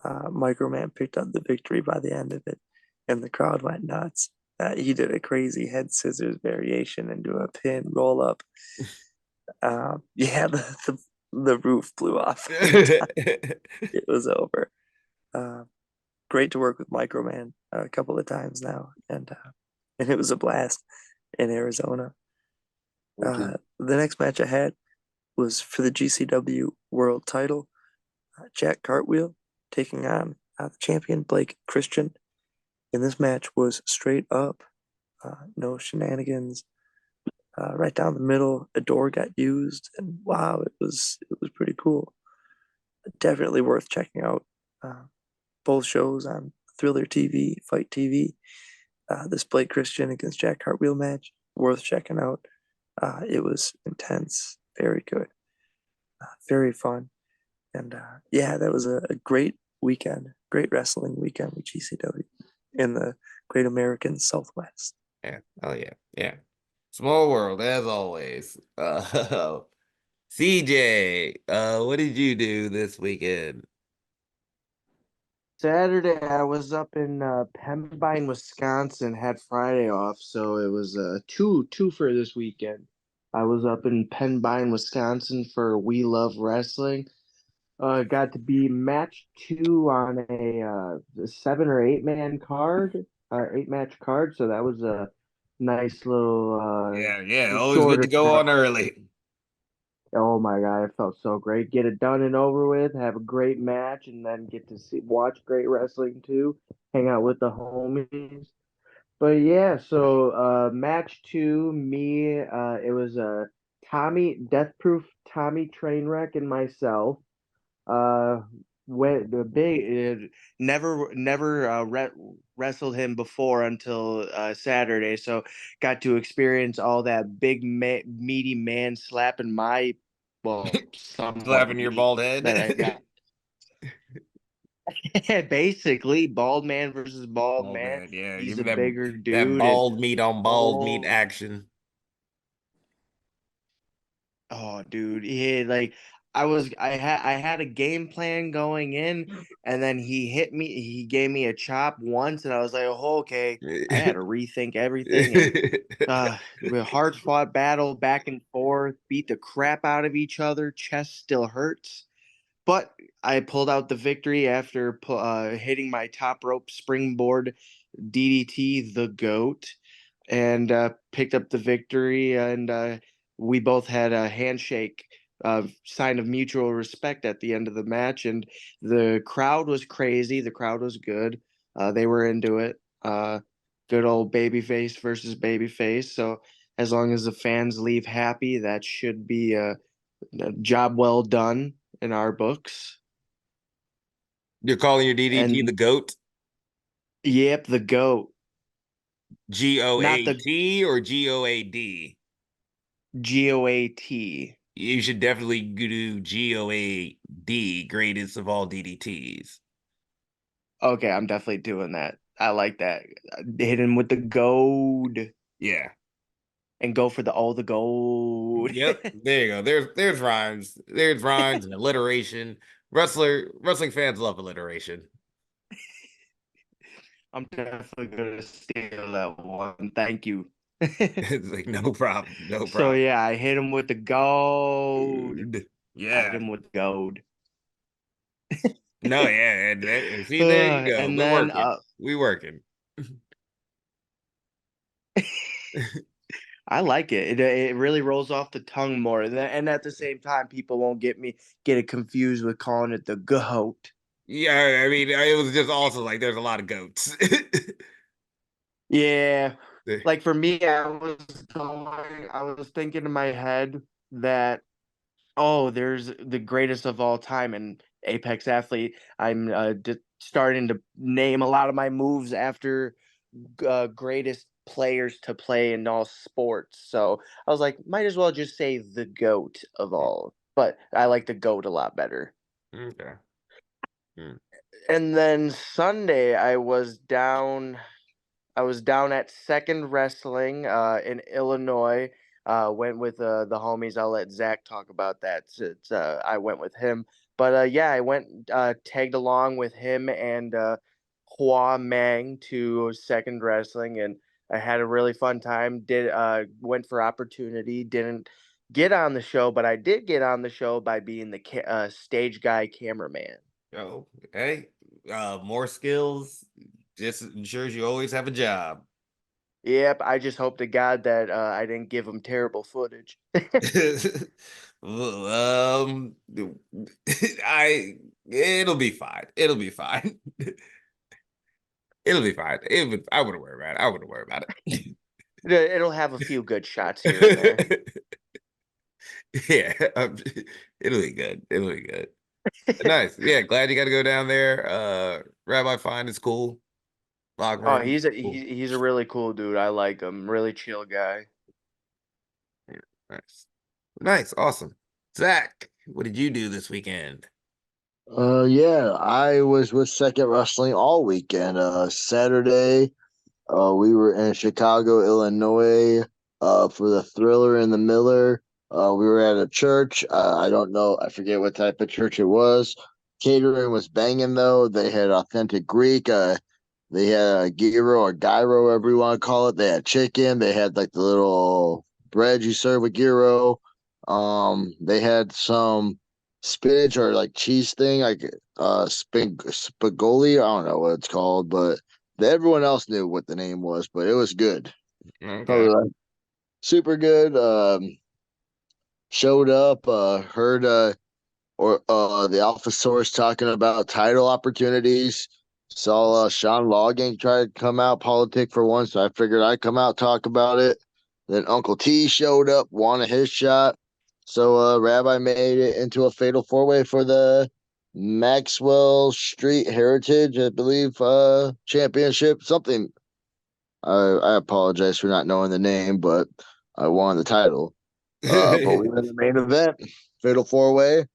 [SPEAKER 4] Microman picked up the victory by the end of it, and the crowd went nuts. He did a crazy head scissors variation into a pin roll up. Yeah, the roof blew off by the time it was over. Uh, Great to work with Microman a couple of times now, and it was a blast in Arizona.
[SPEAKER 2] Okay.
[SPEAKER 4] The next match I had was for the GCW World Title. Jack Cartwheel taking on the champion Blake Christian. And this match was straight up, no shenanigans, right down the middle. A door got used, and wow, it was pretty cool. Definitely worth checking out. Both shows on Thriller TV, Fight TV. This Blake Christian against Jack Cartwheel match, worth checking out. It was intense, very good, very fun. And yeah, that was a great weekend, great wrestling weekend with GCW in the Great American Southwest.
[SPEAKER 1] Yeah. Oh yeah. Yeah. Small world as always. CJ, what did you do this weekend?
[SPEAKER 3] Saturday, I was up in Pembine, Wisconsin. Had Friday off, so it was two for this weekend. I was up in Pembine, Wisconsin for We Love Wrestling. Got to be match two on a 7 or 8 man card, 8 match card. So that was a nice little
[SPEAKER 1] Yeah, yeah, always good to
[SPEAKER 3] shorter
[SPEAKER 1] go on
[SPEAKER 3] card.
[SPEAKER 1] early.
[SPEAKER 3] Oh my God, it felt so great. Get it done and over with, have a great match, and then get to watch great wrestling too. Hang out with the homies. But yeah, so match two, it was Tommy, Death Proof Tommy Trainwreck and myself. Uh, went the big never wrestled him before until Saturday, so got to experience all that big meaty man slapping my somewhat
[SPEAKER 1] Slapping your
[SPEAKER 3] meat
[SPEAKER 1] bald
[SPEAKER 3] that I
[SPEAKER 1] head.
[SPEAKER 3] got. Basically, bald man versus bald
[SPEAKER 1] Oh
[SPEAKER 3] man.
[SPEAKER 1] man, yeah. Give
[SPEAKER 3] He's
[SPEAKER 1] me
[SPEAKER 3] a
[SPEAKER 1] that
[SPEAKER 3] bigger
[SPEAKER 1] that
[SPEAKER 3] dude, and
[SPEAKER 1] bald meat on bald meat
[SPEAKER 3] oh,
[SPEAKER 1] action.
[SPEAKER 3] oh, dude, yeah, like I had a game plan going in, and then he gave me a chop once, and I was like, oh, okay. I had to rethink everything, and the hard fought battle back and forth, beat the crap out of each other. Chest still hurts, but I pulled out the victory after hitting my top rope springboard DDT, the GOAT, and picked up the victory. And we both had a handshake, sign of mutual respect at the end of the match. And the crowd was crazy. The crowd was good. They were into it. Good old babyface versus babyface. So as long as the fans leave happy, that should be a job well done in our books.
[SPEAKER 1] You're calling your DDT the
[SPEAKER 3] And
[SPEAKER 1] GOAT?
[SPEAKER 3] yep, the GOAT. Not the
[SPEAKER 1] GOAT or GOAD?
[SPEAKER 3] GOAT.
[SPEAKER 1] You should definitely do GOAD, greatest of all DDTs.
[SPEAKER 3] Okay, I'm definitely doing that. I like that. Hit him with the gold
[SPEAKER 1] Yeah.
[SPEAKER 3] and go for the gold.
[SPEAKER 1] Yep. There you go. There's rhymes. There's rhymes and alliteration. Wrestling fans love alliteration.
[SPEAKER 3] I'm definitely gonna steal that one. Thank you.
[SPEAKER 1] It's like no problem, no
[SPEAKER 3] So
[SPEAKER 1] problem.
[SPEAKER 3] yeah, I hit him with the gold. I hit
[SPEAKER 1] Yeah.
[SPEAKER 3] him with the gold.
[SPEAKER 1] No, yeah. And see, there you go.
[SPEAKER 3] And
[SPEAKER 1] We're
[SPEAKER 3] then
[SPEAKER 1] working. We working.
[SPEAKER 3] I like it. It really rolls off the tongue more. And at the same time, people won't get it confused with calling it the goat.
[SPEAKER 1] Yeah, I mean, it was just also like there's a lot of goats.
[SPEAKER 3] Yeah. Like for me, I was thinking in my head that, oh, there's the greatest of all time and Apex athlete. I'm starting to name a lot of my moves after greatest players to play in all sports. So I was like, might as well just say the GOAT of all. But I like the GOAT a lot better.
[SPEAKER 1] Okay. Hmm.
[SPEAKER 3] And then Sunday, I was down at Second Wrestling in Illinois. Went with the homies. I'll let Zach talk about that. I went with him, but yeah, I went tagged along with him and Hua Mang to Second Wrestling, and I had a really fun time. Did Went for opportunity. Didn't get on the show, but I did get on the show by being the stage guy cameraman.
[SPEAKER 1] Oh, hey, more skills just ensures you always have a job.
[SPEAKER 3] Yep, I just hope to God that I didn't give him terrible footage.
[SPEAKER 1] Well, I it'll be fine. It'll be fine. It'll be fine. I wouldn't worry about it. I wouldn't worry about
[SPEAKER 3] It'll have a few good shots here and there.
[SPEAKER 1] it. Yeah, it'll be good. It'll be good. Nice. Yeah, glad you got to go down there. Rabbi Fine is cool. Locker
[SPEAKER 3] Oh,
[SPEAKER 1] room, cool.
[SPEAKER 3] he's a really cool dude. I like him. Really chill guy.
[SPEAKER 1] Yeah, nice. Nice, awesome. Zach, what did you do this weekend?
[SPEAKER 2] Yeah, I was with Second Wrestling all weekend. Saturday, we were in Chicago, Illinois, for the Thriller and the Miller. We were at a church. I don't know, I forget what type of church it was. Catering was banging though. They had authentic Greek. They had a gyro or gyro, whatever you want to call it. They had chicken. They had like the little bread you serve with gyro. They had some spinach or like cheese thing, like spagoli. I don't know what it's called, but everyone else knew what the name was, but it was good.
[SPEAKER 1] Okay.
[SPEAKER 2] Probably like super good. Showed up, heard or the Alpha Source talking about title opportunities. Saw Sean Logging try to come out politic for once, so I figured I'd come out talk about it. Then Uncle T showed up, wanted his shot. So Rabbi made it into a fatal four way for the Maxwell Street Heritage, I believe, championship. Something. I apologize for not knowing the name, but I won the title. But we were in the main event, fatal four way.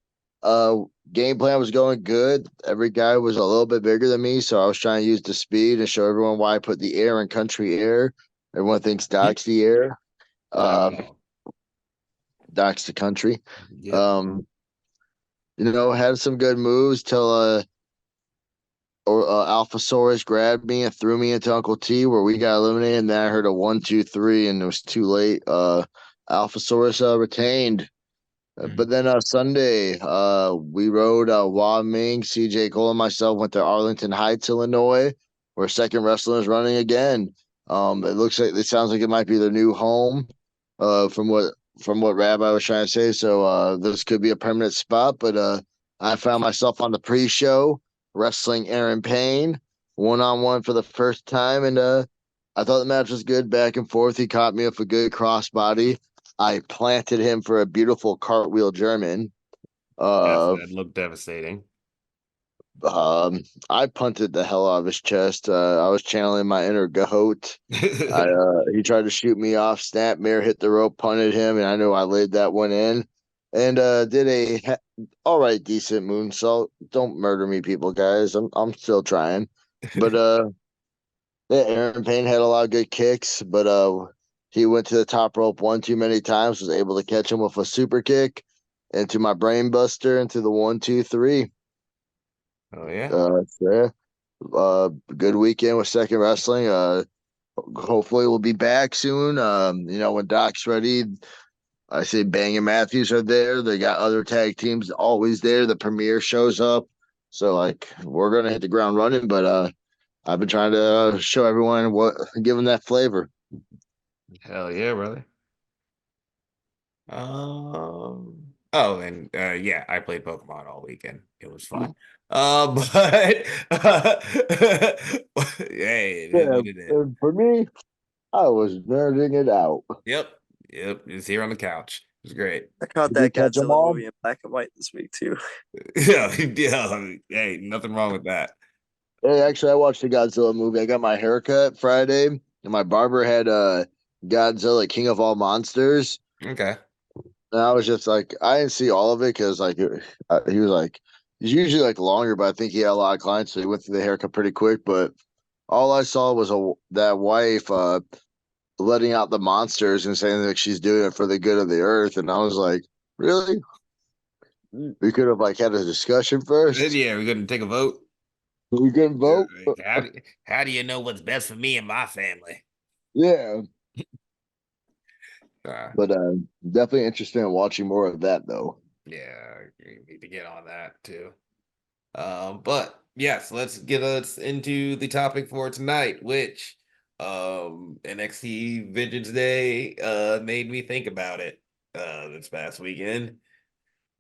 [SPEAKER 2] Uh, Game plan was going good. Every guy was a little bit bigger than me, so I was trying to use the speed and show everyone why I put the air in country air. Everyone thinks Doc's the air.
[SPEAKER 1] Uh,
[SPEAKER 2] Doc's the country.
[SPEAKER 1] yep.
[SPEAKER 2] Um, had some good moves till Alphasaurus grabbed me and threw me into Uncle T where we got eliminated. And then I heard a 1, 2, 3, and it was too late. Alphasaurus retained.
[SPEAKER 1] Mm.
[SPEAKER 2] But then Sunday, we rode Wah Ming, CJ Cole, and myself went to Arlington Heights, Illinois, where Second Wrestling is running again. It sounds like it might be their new home, from what Rabbi was trying to say. So this could be a permanent spot. But I found myself on the pre-show wrestling Aaron Payne 1-on-1 for the first time, and I thought the match was good, back and forth. He caught me with a good crossbody. I planted him for a beautiful cartwheel German.
[SPEAKER 1] Yes,
[SPEAKER 2] Uh,
[SPEAKER 1] that looked devastating.
[SPEAKER 2] I punted the hell out of his chest. I was channeling my inner goat. He tried to shoot me off. Snap mirror hit the rope, punted him, and I knew I laid that one in. And did all right, decent moonsault. Don't murder me, people, guys. I'm still trying. But yeah, Aaron Payne had a lot of good kicks, but he went to the top rope one too many times. Was able to catch him with a super kick into my brain buster into the 1, 2, 3.
[SPEAKER 1] Oh yeah.
[SPEAKER 2] Yeah. Good weekend with Second Wrestling. Hopefully we'll be back soon. When Doc's ready, I say Bang and Matthews are there. They got other tag teams always there. The premiere shows up, so like we're gonna hit the ground running. But I've been trying to show everyone give them that flavor.
[SPEAKER 1] Hell yeah, brother. Oh, and yeah, I played Pokemon all weekend. It was fun. But hey, it is
[SPEAKER 2] Yeah,
[SPEAKER 1] what it is.
[SPEAKER 2] and for me, I was nerding it out.
[SPEAKER 1] Yep. Yep. It's here on the couch. It was great.
[SPEAKER 4] I caught
[SPEAKER 2] Did you
[SPEAKER 4] that
[SPEAKER 2] catch them
[SPEAKER 4] Godzilla
[SPEAKER 2] all?
[SPEAKER 4] movie in black and white this week too.
[SPEAKER 1] Yeah, yeah. Hey, nothing wrong with that.
[SPEAKER 2] Hey, actually, I watched the Godzilla movie. I got my haircut Friday, and my barber had Godzilla King of All Monsters.
[SPEAKER 1] Okay.
[SPEAKER 2] And I was just like, I didn't see all of it because he was like, he's usually like longer, but I think he had a lot of clients, so he went through the haircut pretty quick. But all I saw was that wife letting out the monsters and saying that she's doing it for the good of the earth, and I was like, really? We could have like had a discussion first.
[SPEAKER 1] Yeah, we're gonna take a vote.
[SPEAKER 2] We couldn't vote.
[SPEAKER 1] Like, how do you know what's best for me and my family?
[SPEAKER 2] Yeah,
[SPEAKER 1] Uh,
[SPEAKER 2] but definitely interested in watching more of that though.
[SPEAKER 1] yeah, you need to get on that too. But yes, let's get us into the topic for tonight, which NXT Vengeance Day made me think about it this past weekend.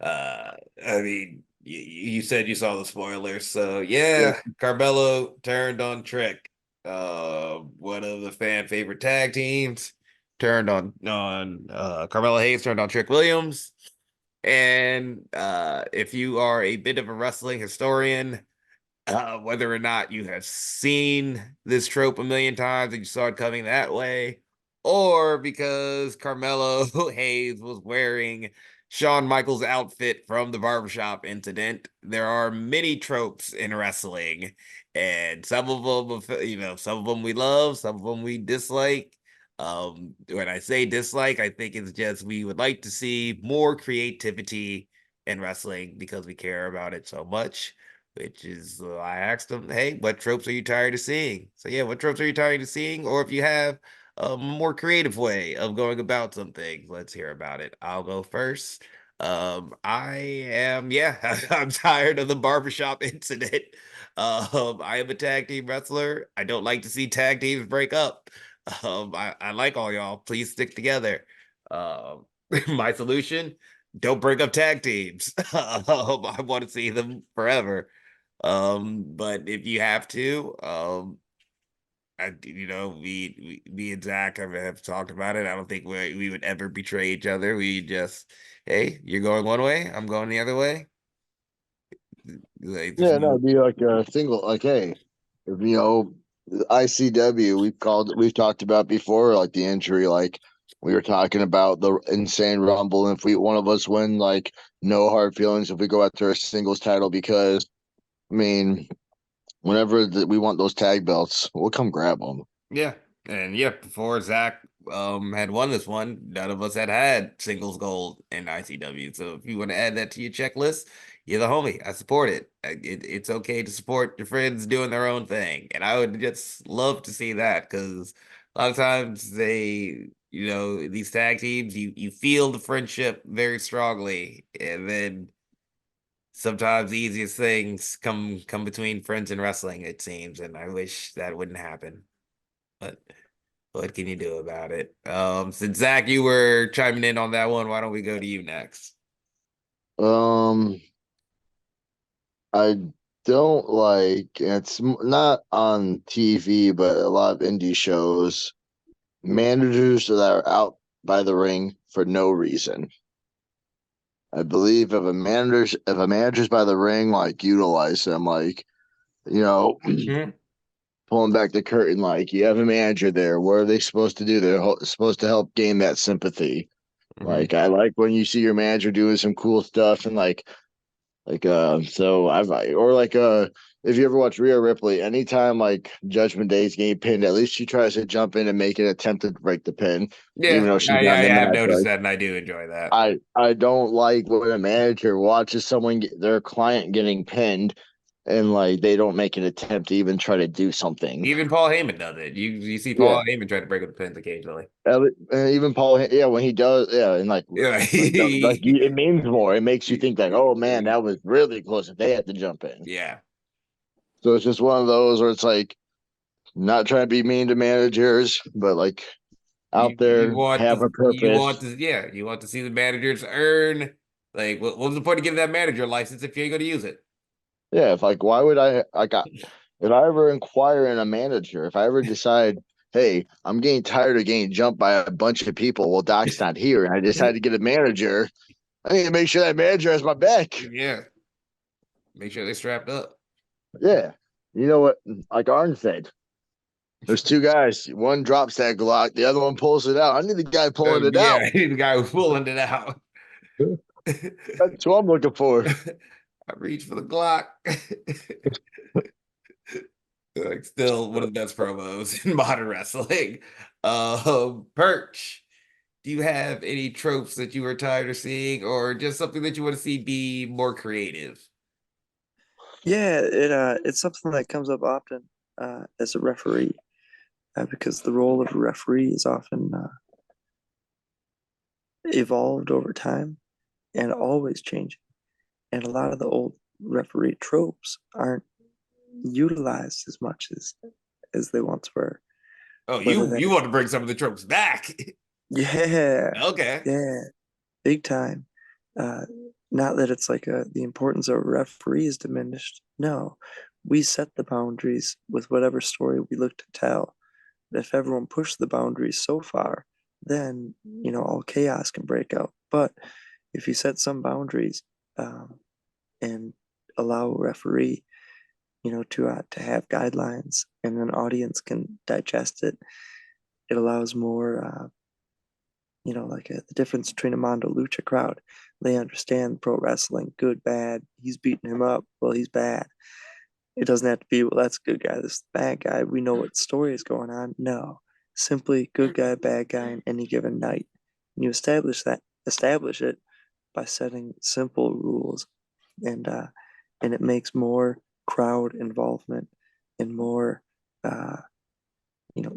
[SPEAKER 1] I mean, you said you saw the spoilers, so
[SPEAKER 2] Yeah,
[SPEAKER 1] yeah, Carmelo turned on Trick, one of the fan favorite tag teams, turned on Carmelo Hayes turned on Trick Williams, and if you are a bit of a wrestling historian, whether or not you have seen this trope a million times and you saw it coming that way, or because Carmelo Hayes was wearing Shawn Michaels' outfit from the barbershop incident. There are many tropes in wrestling, and some of them, some of them we love, some of them we dislike. When I say dislike, I think it's just we would like to see more creativity in wrestling because we care about it so much, which is I asked them, hey, what tropes are you tired of seeing? So yeah, what tropes are you tired of seeing? Or if you have a more creative way of going about some things, let's hear about it. I'll go first. I am, yeah, I'm tired of the barbershop incident. I am a tag team wrestler. I don't like to see tag teams break up. I like all y'all. Please stick together. My solution, don't break up tag teams. I want to see them forever. But if you have to, me and Zach have talked about it. I don't think we would ever betray each other. We just, hey, you're going one way, I'm going the other way. Like, there's
[SPEAKER 2] yeah, no,
[SPEAKER 1] no,
[SPEAKER 2] it'd be like a single, like, hey, if ICW, we've talked about before, like the injury, like we were talking about the insane rumble, and if one of us win, like no hard feelings if we go after a singles title, because I mean, whenever we want those tag belts, we'll come grab them.
[SPEAKER 1] yeah, and yeah, before Zach had won this one, none of us had singles gold in ICW. So if you want to add that to your checklist, you're the homie. I support it. It's okay to support your friends doing their own thing, and I would just love to see that because a lot of times these tag teams, you feel the friendship very strongly, and then sometimes the easiest things come between friends in wrestling, it seems, and I wish that wouldn't happen. But what can you do about it? Since Zach, you were chiming in on that one, why don't we go to you next?
[SPEAKER 2] Um, I don't like not on TV, but a lot of indie shows. Managers that are out by the ring for no reason. I believe if a manager's by the ring, like utilize them, like you know,
[SPEAKER 1] Mhm.
[SPEAKER 2] pulling back the curtain, like you have a manager there. What are they supposed to do? They're supposed to help gain that sympathy.
[SPEAKER 1] Mhm.
[SPEAKER 2] Like I like when you see your manager doing some cool stuff and so I've or like if you ever watch Rhea Ripley, anytime like Judgment Day's getting pinned, at least she tries to jump in and make an attempt to break the pin, even
[SPEAKER 1] Yeah,
[SPEAKER 2] though she's
[SPEAKER 1] I
[SPEAKER 2] not in the
[SPEAKER 1] have
[SPEAKER 2] match.
[SPEAKER 1] noticed
[SPEAKER 2] Like
[SPEAKER 1] that, and I do enjoy that.
[SPEAKER 2] I don't like when a manager watches their client getting pinned and like they don't make an attempt to even try to do something.
[SPEAKER 1] Even Paul Heyman does it. You see
[SPEAKER 2] Yeah.
[SPEAKER 1] Paul Heyman try to break up the pins occasionally.
[SPEAKER 2] Even Paul, yeah, when he does, yeah, and like
[SPEAKER 1] Yeah,
[SPEAKER 2] when he does, like it means more. It makes you think like, oh man, that was really close if they had to jump in.
[SPEAKER 1] yeah.
[SPEAKER 2] So it's just one of those where it's like not trying to be mean to managers, but like out
[SPEAKER 1] You
[SPEAKER 2] there
[SPEAKER 1] want
[SPEAKER 2] have
[SPEAKER 1] to
[SPEAKER 2] a purpose.
[SPEAKER 1] you want to see the managers earn. Like, what was the point of giving that manager a license if you ain't going to use it?
[SPEAKER 2] Yeah, if like why would if I ever inquire in a manager, if I ever decide, hey, I'm getting tired of getting jumped by a bunch of people, well, Doc's not here, and I decide to get a manager, I need to make sure that manager has my back.
[SPEAKER 1] Yeah, make sure they're strapped up.
[SPEAKER 2] Yeah. You know what? Like Arn said, there's two guys. One drops that Glock, the other one pulls it out. I need the guy pulling it
[SPEAKER 1] Yeah,
[SPEAKER 2] out.
[SPEAKER 1] the guy who's pulling it out.
[SPEAKER 2] That's what I'm looking for.
[SPEAKER 1] I reached for the Glock. Like, still one of the best promos in modern wrestling. Perch, do you have any tropes that you are tired of seeing, or just something that you want to see be more creative?
[SPEAKER 4] Yeah, it's something that comes up often as a referee because the role of a referee is often evolved over time and always changing. And a lot of the old referee tropes aren't utilized as much as they once were.
[SPEAKER 1] Oh,
[SPEAKER 4] Whether
[SPEAKER 1] you
[SPEAKER 4] that's
[SPEAKER 1] want to bring some of the tropes back?
[SPEAKER 4] yeah,
[SPEAKER 1] Okay.
[SPEAKER 4] yeah, big time. Uh, Not that it's like the importance of a referee is diminished. No, we set the boundaries with whatever story we look to tell. If everyone pushed the boundaries so far, then all chaos can break out. But if you set some boundaries um, and allow a referee, to have guidelines, and an audience can digest it, it allows more. The difference between a Mondo Lucha crowd. They understand pro wrestling, good, bad. He's beating him up. Well, he's bad. It doesn't have to be, well, that's a good guy. This is the bad guy. We know what story is going on. No, simply good guy, bad guy in any given night. And you establish it by setting simple rules, and it makes more crowd involvement and more uh,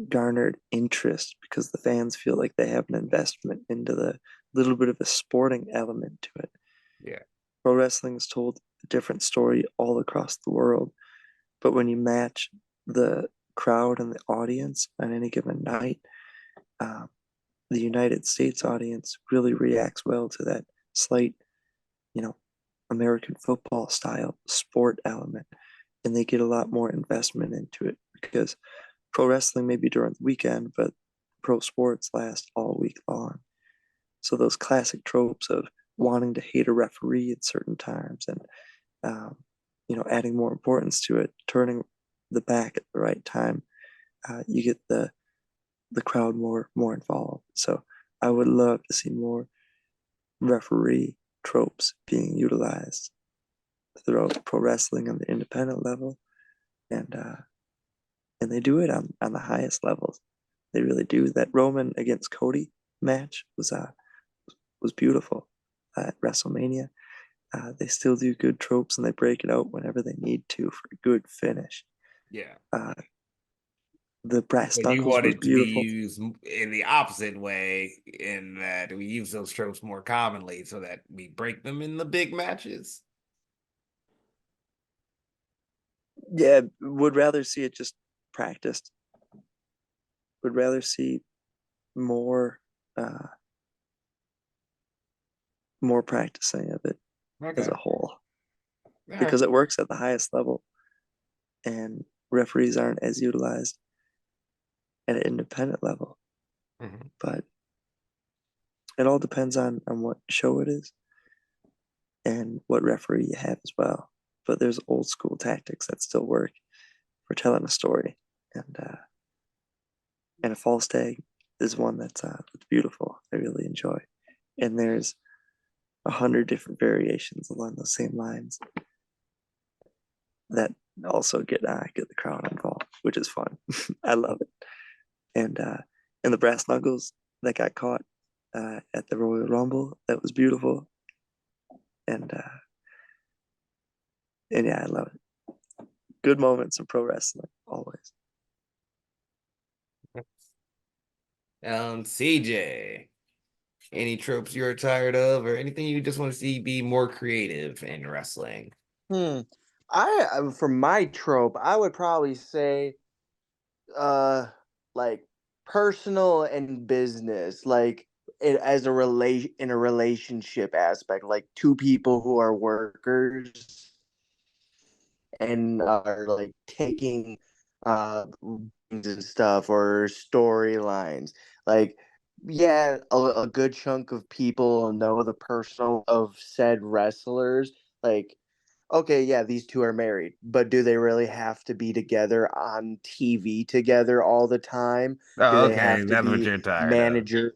[SPEAKER 4] garnered interest because the fans feel like they have an investment into the little bit of a sporting element to it.
[SPEAKER 1] Yeah.
[SPEAKER 4] Pro wrestling is told a different story all across the world, but when you match the crowd and the audience on any given night, um, the United States audience really reacts well to that slight, you know, American football style sport element, and they get a lot more investment into it because pro wrestling may be during the weekend, but pro sports last all week long. So those classic tropes of wanting to hate a referee at certain times and um, adding more importance to it, turning the back at the right time, you get the crowd more involved. So I would love to see more referee tropes being utilized throughout pro wrestling on the independent level, and they do it on the highest levels. They really do. That Roman against Cody match was beautiful at WrestleMania, They still do good tropes and they break it out whenever they need to for a good finish.
[SPEAKER 1] Yeah.
[SPEAKER 4] The brass
[SPEAKER 1] But you
[SPEAKER 4] knuckles
[SPEAKER 1] want
[SPEAKER 4] was
[SPEAKER 1] it to be
[SPEAKER 4] beautiful.
[SPEAKER 1] used in the opposite way, in that we use those tropes more commonly so that we break them in the big matches.
[SPEAKER 4] Yeah, would rather see it just practiced. Would rather see more uh more practicing of it as
[SPEAKER 1] Okay.
[SPEAKER 4] a whole
[SPEAKER 1] All right.
[SPEAKER 4] because it works at the highest level and referees aren't as utilized at an independent level.
[SPEAKER 1] Mhm.
[SPEAKER 4] But it all depends on what show it is and what referee you have as well. But there's old school tactics that still work for telling a story, and a false tag is one that's beautiful. I really enjoy, and there's 100 different variations along those same lines that also get the crowd involved, which is fun. I love it, and the brass knuckles that got caught at the Royal Rumble, that was beautiful, and uh, and yeah, I love it. Good moments in pro wrestling always.
[SPEAKER 1] CJ, any tropes you're tired of, or anything you just want to see be more creative in wrestling?
[SPEAKER 3] Hmm. For my trope, I would probably say like personal and business, like it as a relation in a relationship aspect, like two people who are workers and are like taking things and stuff or storylines. Like, yeah, a good chunk of people know the personal of said wrestlers. Like, okay, yeah, these two are married, but do they really have to be together on TV together all the time? Do
[SPEAKER 1] Oh,
[SPEAKER 3] they
[SPEAKER 1] okay.
[SPEAKER 3] have to
[SPEAKER 1] That's what
[SPEAKER 3] be
[SPEAKER 1] you're tired of.
[SPEAKER 3] manager?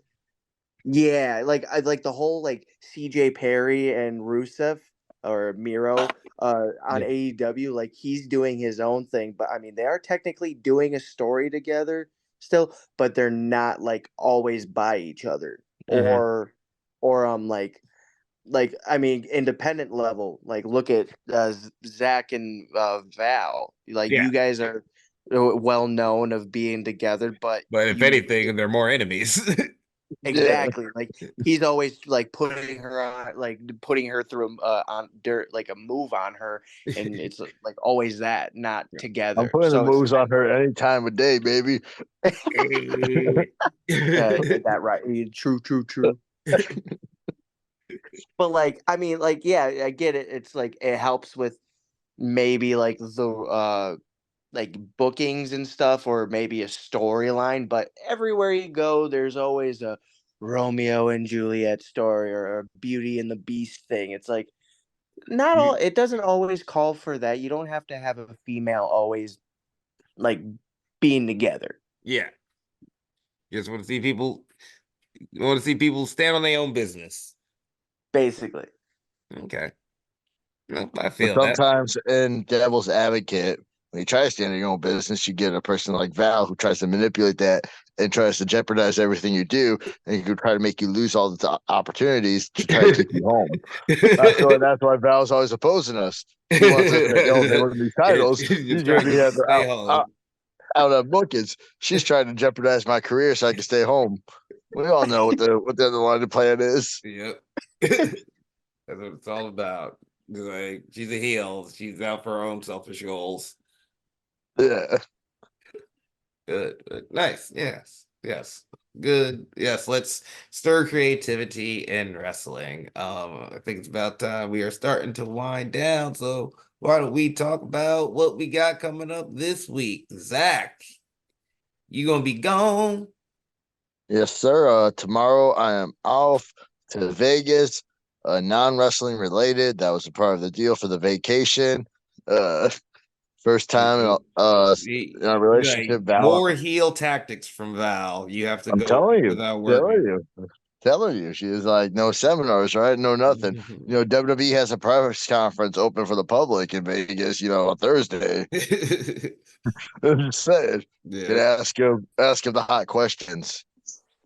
[SPEAKER 3] Yeah, like I like the whole like CJ Perry and Rusev or Miro on
[SPEAKER 1] Yeah.
[SPEAKER 3] AEW, like he's doing his own thing, but I mean they are technically doing a story together still, but they're not like always by each other.
[SPEAKER 1] Mhm.
[SPEAKER 3] Or I mean independent level, like look at Zach and Val. Like
[SPEAKER 1] Yeah.
[SPEAKER 3] you guys are well known of being together, but
[SPEAKER 1] But if
[SPEAKER 3] you
[SPEAKER 1] anything, they're more enemies.
[SPEAKER 2] Yeah.
[SPEAKER 3] exactly. Like he's always like putting her on, like putting her through on dirt, like a move on her, and it's like always that, not
[SPEAKER 2] I'm
[SPEAKER 3] together.
[SPEAKER 2] putting the
[SPEAKER 3] So it's
[SPEAKER 2] moves on her any time of day, baby.
[SPEAKER 1] Hey.
[SPEAKER 3] that right. True, true, true. But like, I mean, like, yeah, I get it. It's like it helps with maybe like the like bookings and stuff, or maybe a storyline. But everywhere you go, there's always a Romeo and Juliet story or a Beauty and the Beast thing. It's like not all. It doesn't always call for that. You don't have to have a female always like being together.
[SPEAKER 1] Yeah. Just want to see people. You want to see people stand on their own business.
[SPEAKER 3] Basically,
[SPEAKER 1] Okay. Well, I
[SPEAKER 2] But
[SPEAKER 1] feel that.
[SPEAKER 2] sometimes in devil's advocate, when you try to stand in your own business, you get a person like Val who tries to manipulate that and tries to jeopardize everything you do, and he could try to make you lose all the opportunities to try to keep you home. That's why Val's always opposing us. He wants us to go and win these titles.
[SPEAKER 1] Just
[SPEAKER 2] He's going to
[SPEAKER 1] trying
[SPEAKER 2] be
[SPEAKER 1] to
[SPEAKER 2] out,
[SPEAKER 1] stay home.
[SPEAKER 2] out of bookings. She's trying to jeopardize my career so I can stay home. We all know what the underlying plan is.
[SPEAKER 1] Yep. That's what it's all about. Like she's a heel. She's out for her own selfish goals.
[SPEAKER 2] Yeah.
[SPEAKER 1] Good. Good. Nice. Yes. Yes. Good. Yes. Let's stir creativity in wrestling. I think it's about time we are starting to wind down. So why don't we talk about what we got coming up this week? Zach, you gonna be gone?
[SPEAKER 2] Yes, sir. Tomorrow I am off to Vegas, non-wrestling related. That was a part of the deal for the vacation. Uh, first time in our
[SPEAKER 1] Like
[SPEAKER 2] relationship. Val,
[SPEAKER 1] more heel tactics from Val. You have to
[SPEAKER 2] I'm
[SPEAKER 1] go
[SPEAKER 2] telling you,
[SPEAKER 1] without
[SPEAKER 2] telling
[SPEAKER 1] working.
[SPEAKER 2] you, telling you. She is like, no seminars, right? No nothing. WWE has a press conference open for the public in Vegas. On Thursday. I'm just saying, can
[SPEAKER 1] Yeah.
[SPEAKER 2] ask him the hot questions.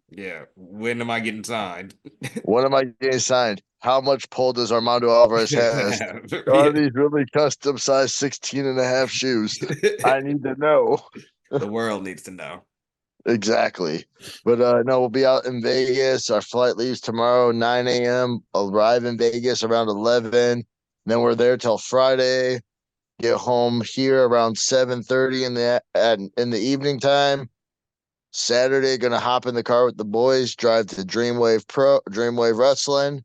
[SPEAKER 1] Yeah. When am I getting signed?
[SPEAKER 2] When am I getting signed? how much pull does Armando Alvarez has? Are
[SPEAKER 1] Yeah.
[SPEAKER 2] these really custom size 16 and a half shoes? I need to know.
[SPEAKER 1] The world needs to know.
[SPEAKER 2] Exactly. But no, we'll be out in Vegas. Our flight leaves tomorrow, 9 a.m. Arrive in Vegas around 11. Then we're there till Friday. Get home here around 7:30 in the evening time. Saturday, gonna hop in the car with the boys, drive to Dreamwave Wrestling,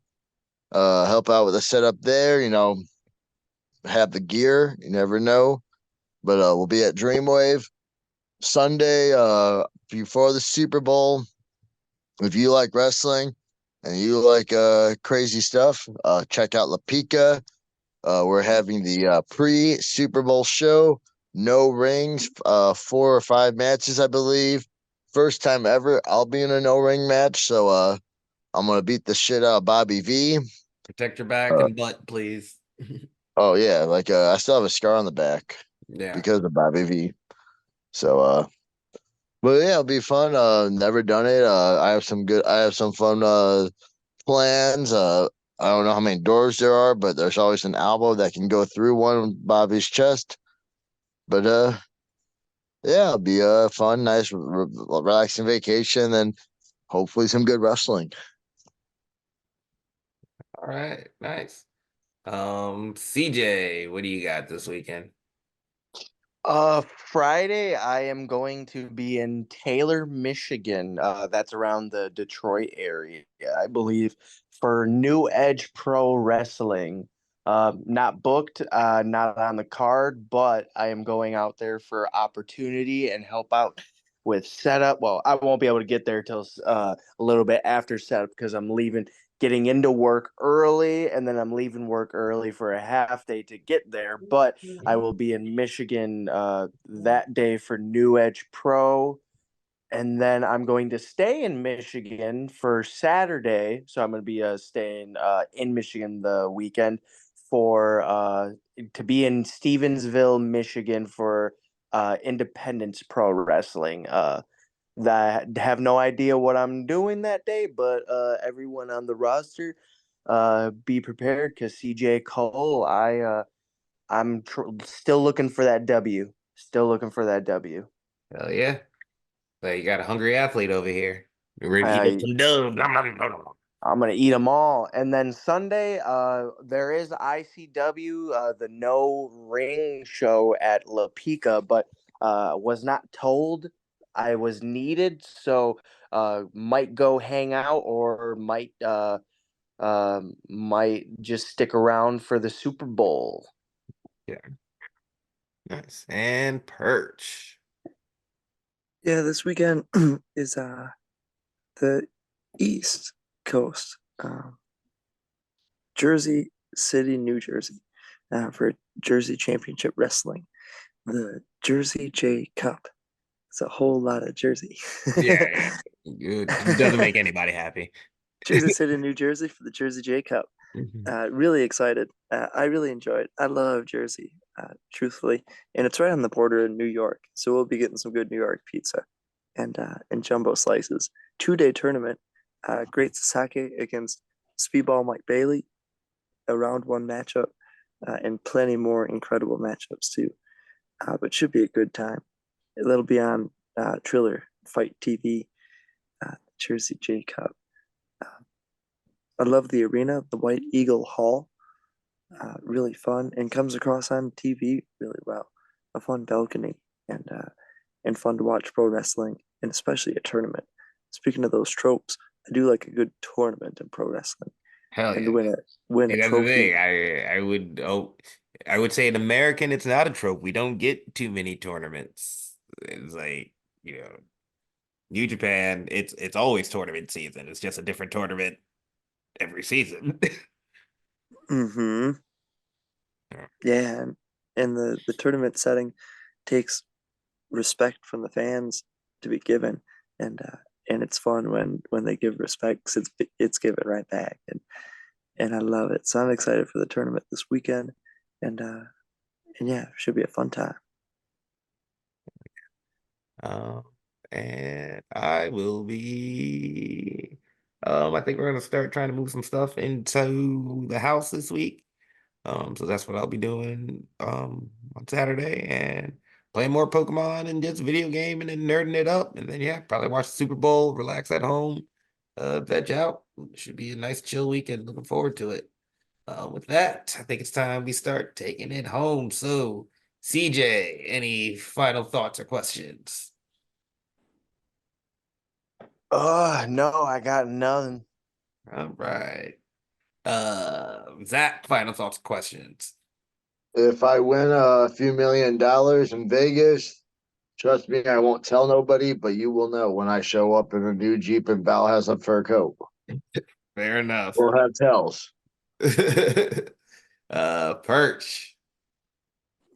[SPEAKER 2] help out with the setup there, have the gear, you never know. But we'll be at Dreamwave Sunday, before the Super Bowl. If you like wrestling and you like crazy stuff, check out La Pica. We're having the pre-Super Bowl show. No rings, 4 or 5 matches, I believe. First time ever I'll be in a no ring match, so I'm gonna beat the shit out of Bobby V.
[SPEAKER 1] Protect your back
[SPEAKER 2] Uh,
[SPEAKER 1] and butt, please.
[SPEAKER 2] oh yeah, like I still have a scar on the back
[SPEAKER 1] Yeah.
[SPEAKER 2] because of Bobby V. So but yeah, it'll be fun. Never done it. I have some fun plans. I don't know how many doors there are, but there's always an elbow that can go through one Bobby's chest. But yeah, it'll be a fun, nice, relaxing vacation, and hopefully some good wrestling.
[SPEAKER 1] All right. Nice. CJ, what do you got this weekend?
[SPEAKER 3] Friday I am going to be in Taylor, Michigan. That's around the Detroit area, I believe, for New Edge Pro Wrestling. Not booked, not on the card, but I am going out there for opportunity and help out with setup. Well, I won't be able to get there till a little bit after setup because I'm leaving, getting into work early, and then I'm leaving work early for a half day to get there. But I will be in Michigan that day for New Edge Pro. And then I'm going to stay in Michigan for Saturday. So I'm going to be staying in Michigan the weekend for to be in Stevensville, Michigan for Independence Pro Wrestling. That have no idea what I'm doing that day, but everyone on the roster, be prepared because CJ Cole, still looking for that W. Still looking for that W.
[SPEAKER 1] Hell yeah. So you got a hungry athlete over here. We're ready to eat up
[SPEAKER 3] I
[SPEAKER 1] some dubs. Nom, nom, nom, nom.
[SPEAKER 3] I'm gonna eat them all. And then Sunday, there is ICW, the No Ring show at La Pica, but was not told I was needed, so might go hang out or might just stick around for the Super Bowl.
[SPEAKER 1] Yeah. Nice. And Perch.
[SPEAKER 4] Yeah, this weekend is the East Coast, Jersey City, New Jersey, for Jersey Championship Wrestling, the Jersey J Cup. It's a whole lot of Jersey.
[SPEAKER 1] Yeah, yeah. It doesn't make anybody happy.
[SPEAKER 4] Jersey City, New Jersey for the Jersey J Cup.
[SPEAKER 1] Mhm.
[SPEAKER 4] Really excited. I really enjoy it. I love Jersey, truthfully, and it's right on the border in New York, so we'll be getting some good New York pizza and jumbo slices. 2 day tournament. Great Sasaki against Speedball Mike Bailey, a round one matchup, and plenty more incredible matchups too. But should be a good time. It'll be on Triller Fight TV, Jersey J Cup. I love the arena, the White Eagle Hall. Really fun and comes across on TV really well. A fun balcony and fun to watch pro wrestling and especially a tournament. Speaking of those tropes, I do like a good tournament in pro wrestling
[SPEAKER 1] Hell
[SPEAKER 4] and
[SPEAKER 1] yeah.
[SPEAKER 4] win a
[SPEAKER 1] See, that's the
[SPEAKER 4] trophy.
[SPEAKER 1] thing. I would say in American, it's not a trope. We don't get too many tournaments. It's like, New Japan, it's always tournament season. It's just a different tournament every season.
[SPEAKER 4] Mm-hmm. Yeah, and the tournament setting takes respect from the fans to be given, and uh, and it's fun when they give respect 'cause it's given right back, and I love it. So I'm excited for the tournament this weekend, and uh, and yeah, should be a fun time.
[SPEAKER 1] Um, and I will be I think we're gonna start trying to move some stuff into the house this week. So that's what I'll be doing on Saturday and playing more Pokemon and just video gaming and nerding it up. And then yeah, probably watch the Super Bowl, relax at home, veg out. Should be a nice chill weekend. Looking forward to it. With that, I think it's time we start taking it home. So, CJ, any final thoughts or questions?
[SPEAKER 3] Oh no, I got nothing.
[SPEAKER 1] All right. Zach, final thoughts or questions?
[SPEAKER 2] If I win a few $1 million in Vegas, trust me, I won't tell nobody, but you will know when I show up in a new Jeep and Val has a fur coat.
[SPEAKER 1] Fair enough.
[SPEAKER 2] We'll have tells.
[SPEAKER 1] Perch.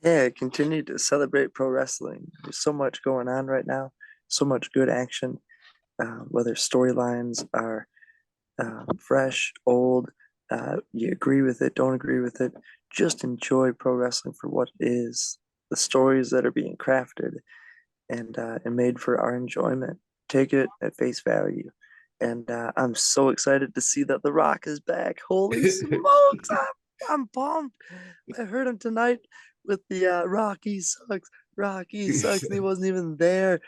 [SPEAKER 4] Yeah, continue to celebrate pro wrestling. There's so much going on right now, so much good action. Whether storylines are fresh, old, you agree with it, don't agree with it, just enjoy pro wrestling for what it is. The stories that are being crafted and made for our enjoyment. Take it at face value. And I'm so excited to see that The Rock is back. Holy smokes! I'm pumped. I heard him tonight with the Rocky sucks. Rocky sucks, and he wasn't even there.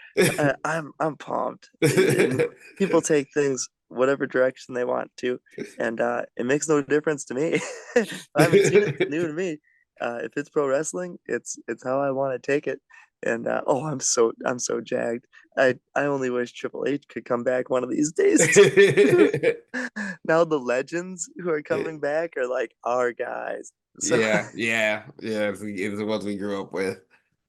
[SPEAKER 4] I'm pumped. And people take things whatever direction they want to, and it makes no difference to me. I haven't seen it; it's new to me. If it's pro wrestling, it's how I want to take it. And oh, I'm so jagged. I only wish Triple H could come back one of these days too. Now the legends who are coming back are like our guys. So
[SPEAKER 1] yeah. It's the ones we grew up with.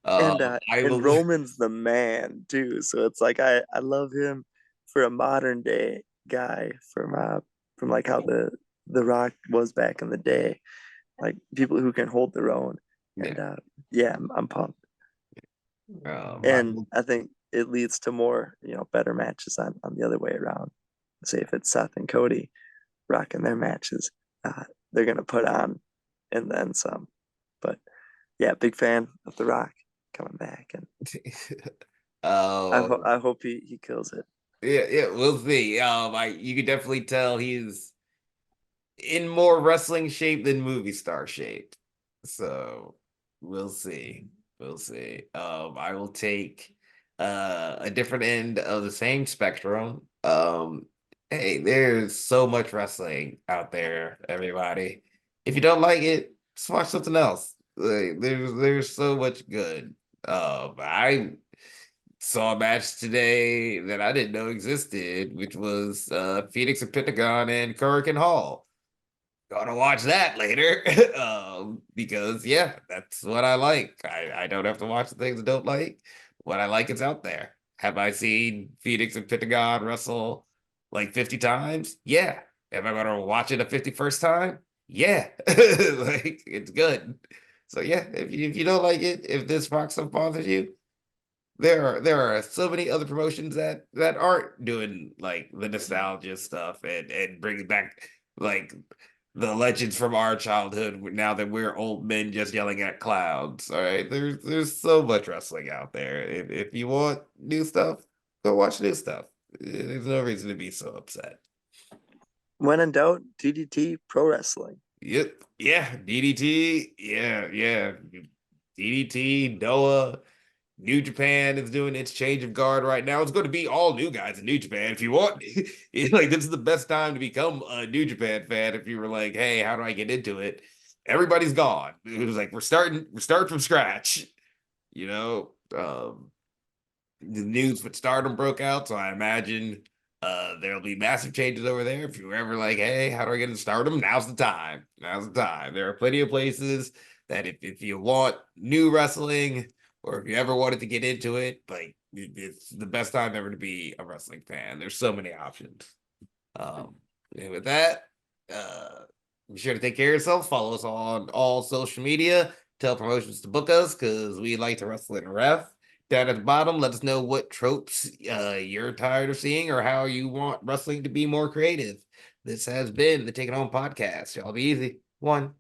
[SPEAKER 1] Um, I
[SPEAKER 4] and
[SPEAKER 1] will.
[SPEAKER 4] Roman's the man too. So it's like I love him for a modern day guy from like how the Rock was back in the day. Like people who can hold their own. And
[SPEAKER 1] Yeah.
[SPEAKER 4] yeah, I'm pumped.
[SPEAKER 1] I
[SPEAKER 4] And
[SPEAKER 1] will.
[SPEAKER 4] I think it leads to more, better matches on the other way around. Say if it's Seth and Cody rocking their matches, they're gonna put on and then some. But yeah, big fan of The Rock coming back, and
[SPEAKER 1] Oh,
[SPEAKER 4] I hope he kills it.
[SPEAKER 1] yeah, we'll see. You can definitely tell he's in more wrestling shape than movie star shape. So we'll see. We'll see. I will take a different end of the same spectrum. Hey, there's so much wrestling out there, everybody. If you don't like it, just watch something else. Like, there's so much good. I saw a match today that I didn't know existed, which was Phoenix and Pentagon and Hurricane Hall. Gonna watch that later. Because yeah, that's what I like. I don't have to watch the things I don't like. What I like is out there. Have I seen Phoenix and Pentagon wrestle like 50 times? Yeah. Am I gonna watch it a 51st time? Yeah. Like it's good. So yeah, if you don't like it, if this Fox stuff bothers you, there are so many other promotions that aren't doing like the nostalgia stuff and bringing back like the legends from our childhood now that we're old men just yelling at clouds. All right, there's so much wrestling out there. If you want new stuff, go watch new stuff. There's no reason to be so upset.
[SPEAKER 4] When in doubt, DDT Pro Wrestling.
[SPEAKER 1] Yep, yeah, DDT, yeah, DDT, Noah. New Japan is doing its change of guard right now. It's going to be all new guys in New Japan. If you want, like this is the best time to become a New Japan fan. If you were like, hey, how do I get into it? Everybody's gone. It was like we're starting from scratch. You know, the news with Stardom broke out, so I imagine there'll be massive changes over there. If you're ever like, hey, how do I get into Stardom? Now's the time. Now's the time. There are plenty of places that if you want new wrestling or if you ever wanted to get into it, like it's the best time ever to be a wrestling fan. There's so many options. And with that, uh, be sure to take care of yourself. Follow us on all social media. Tell promotions to book us because we like to wrestle in ref. Down at the bottom, let us know what tropes you're tired of seeing or how you want wrestling to be more creative. This has been the Take It Home podcast. Y'all be easy. One.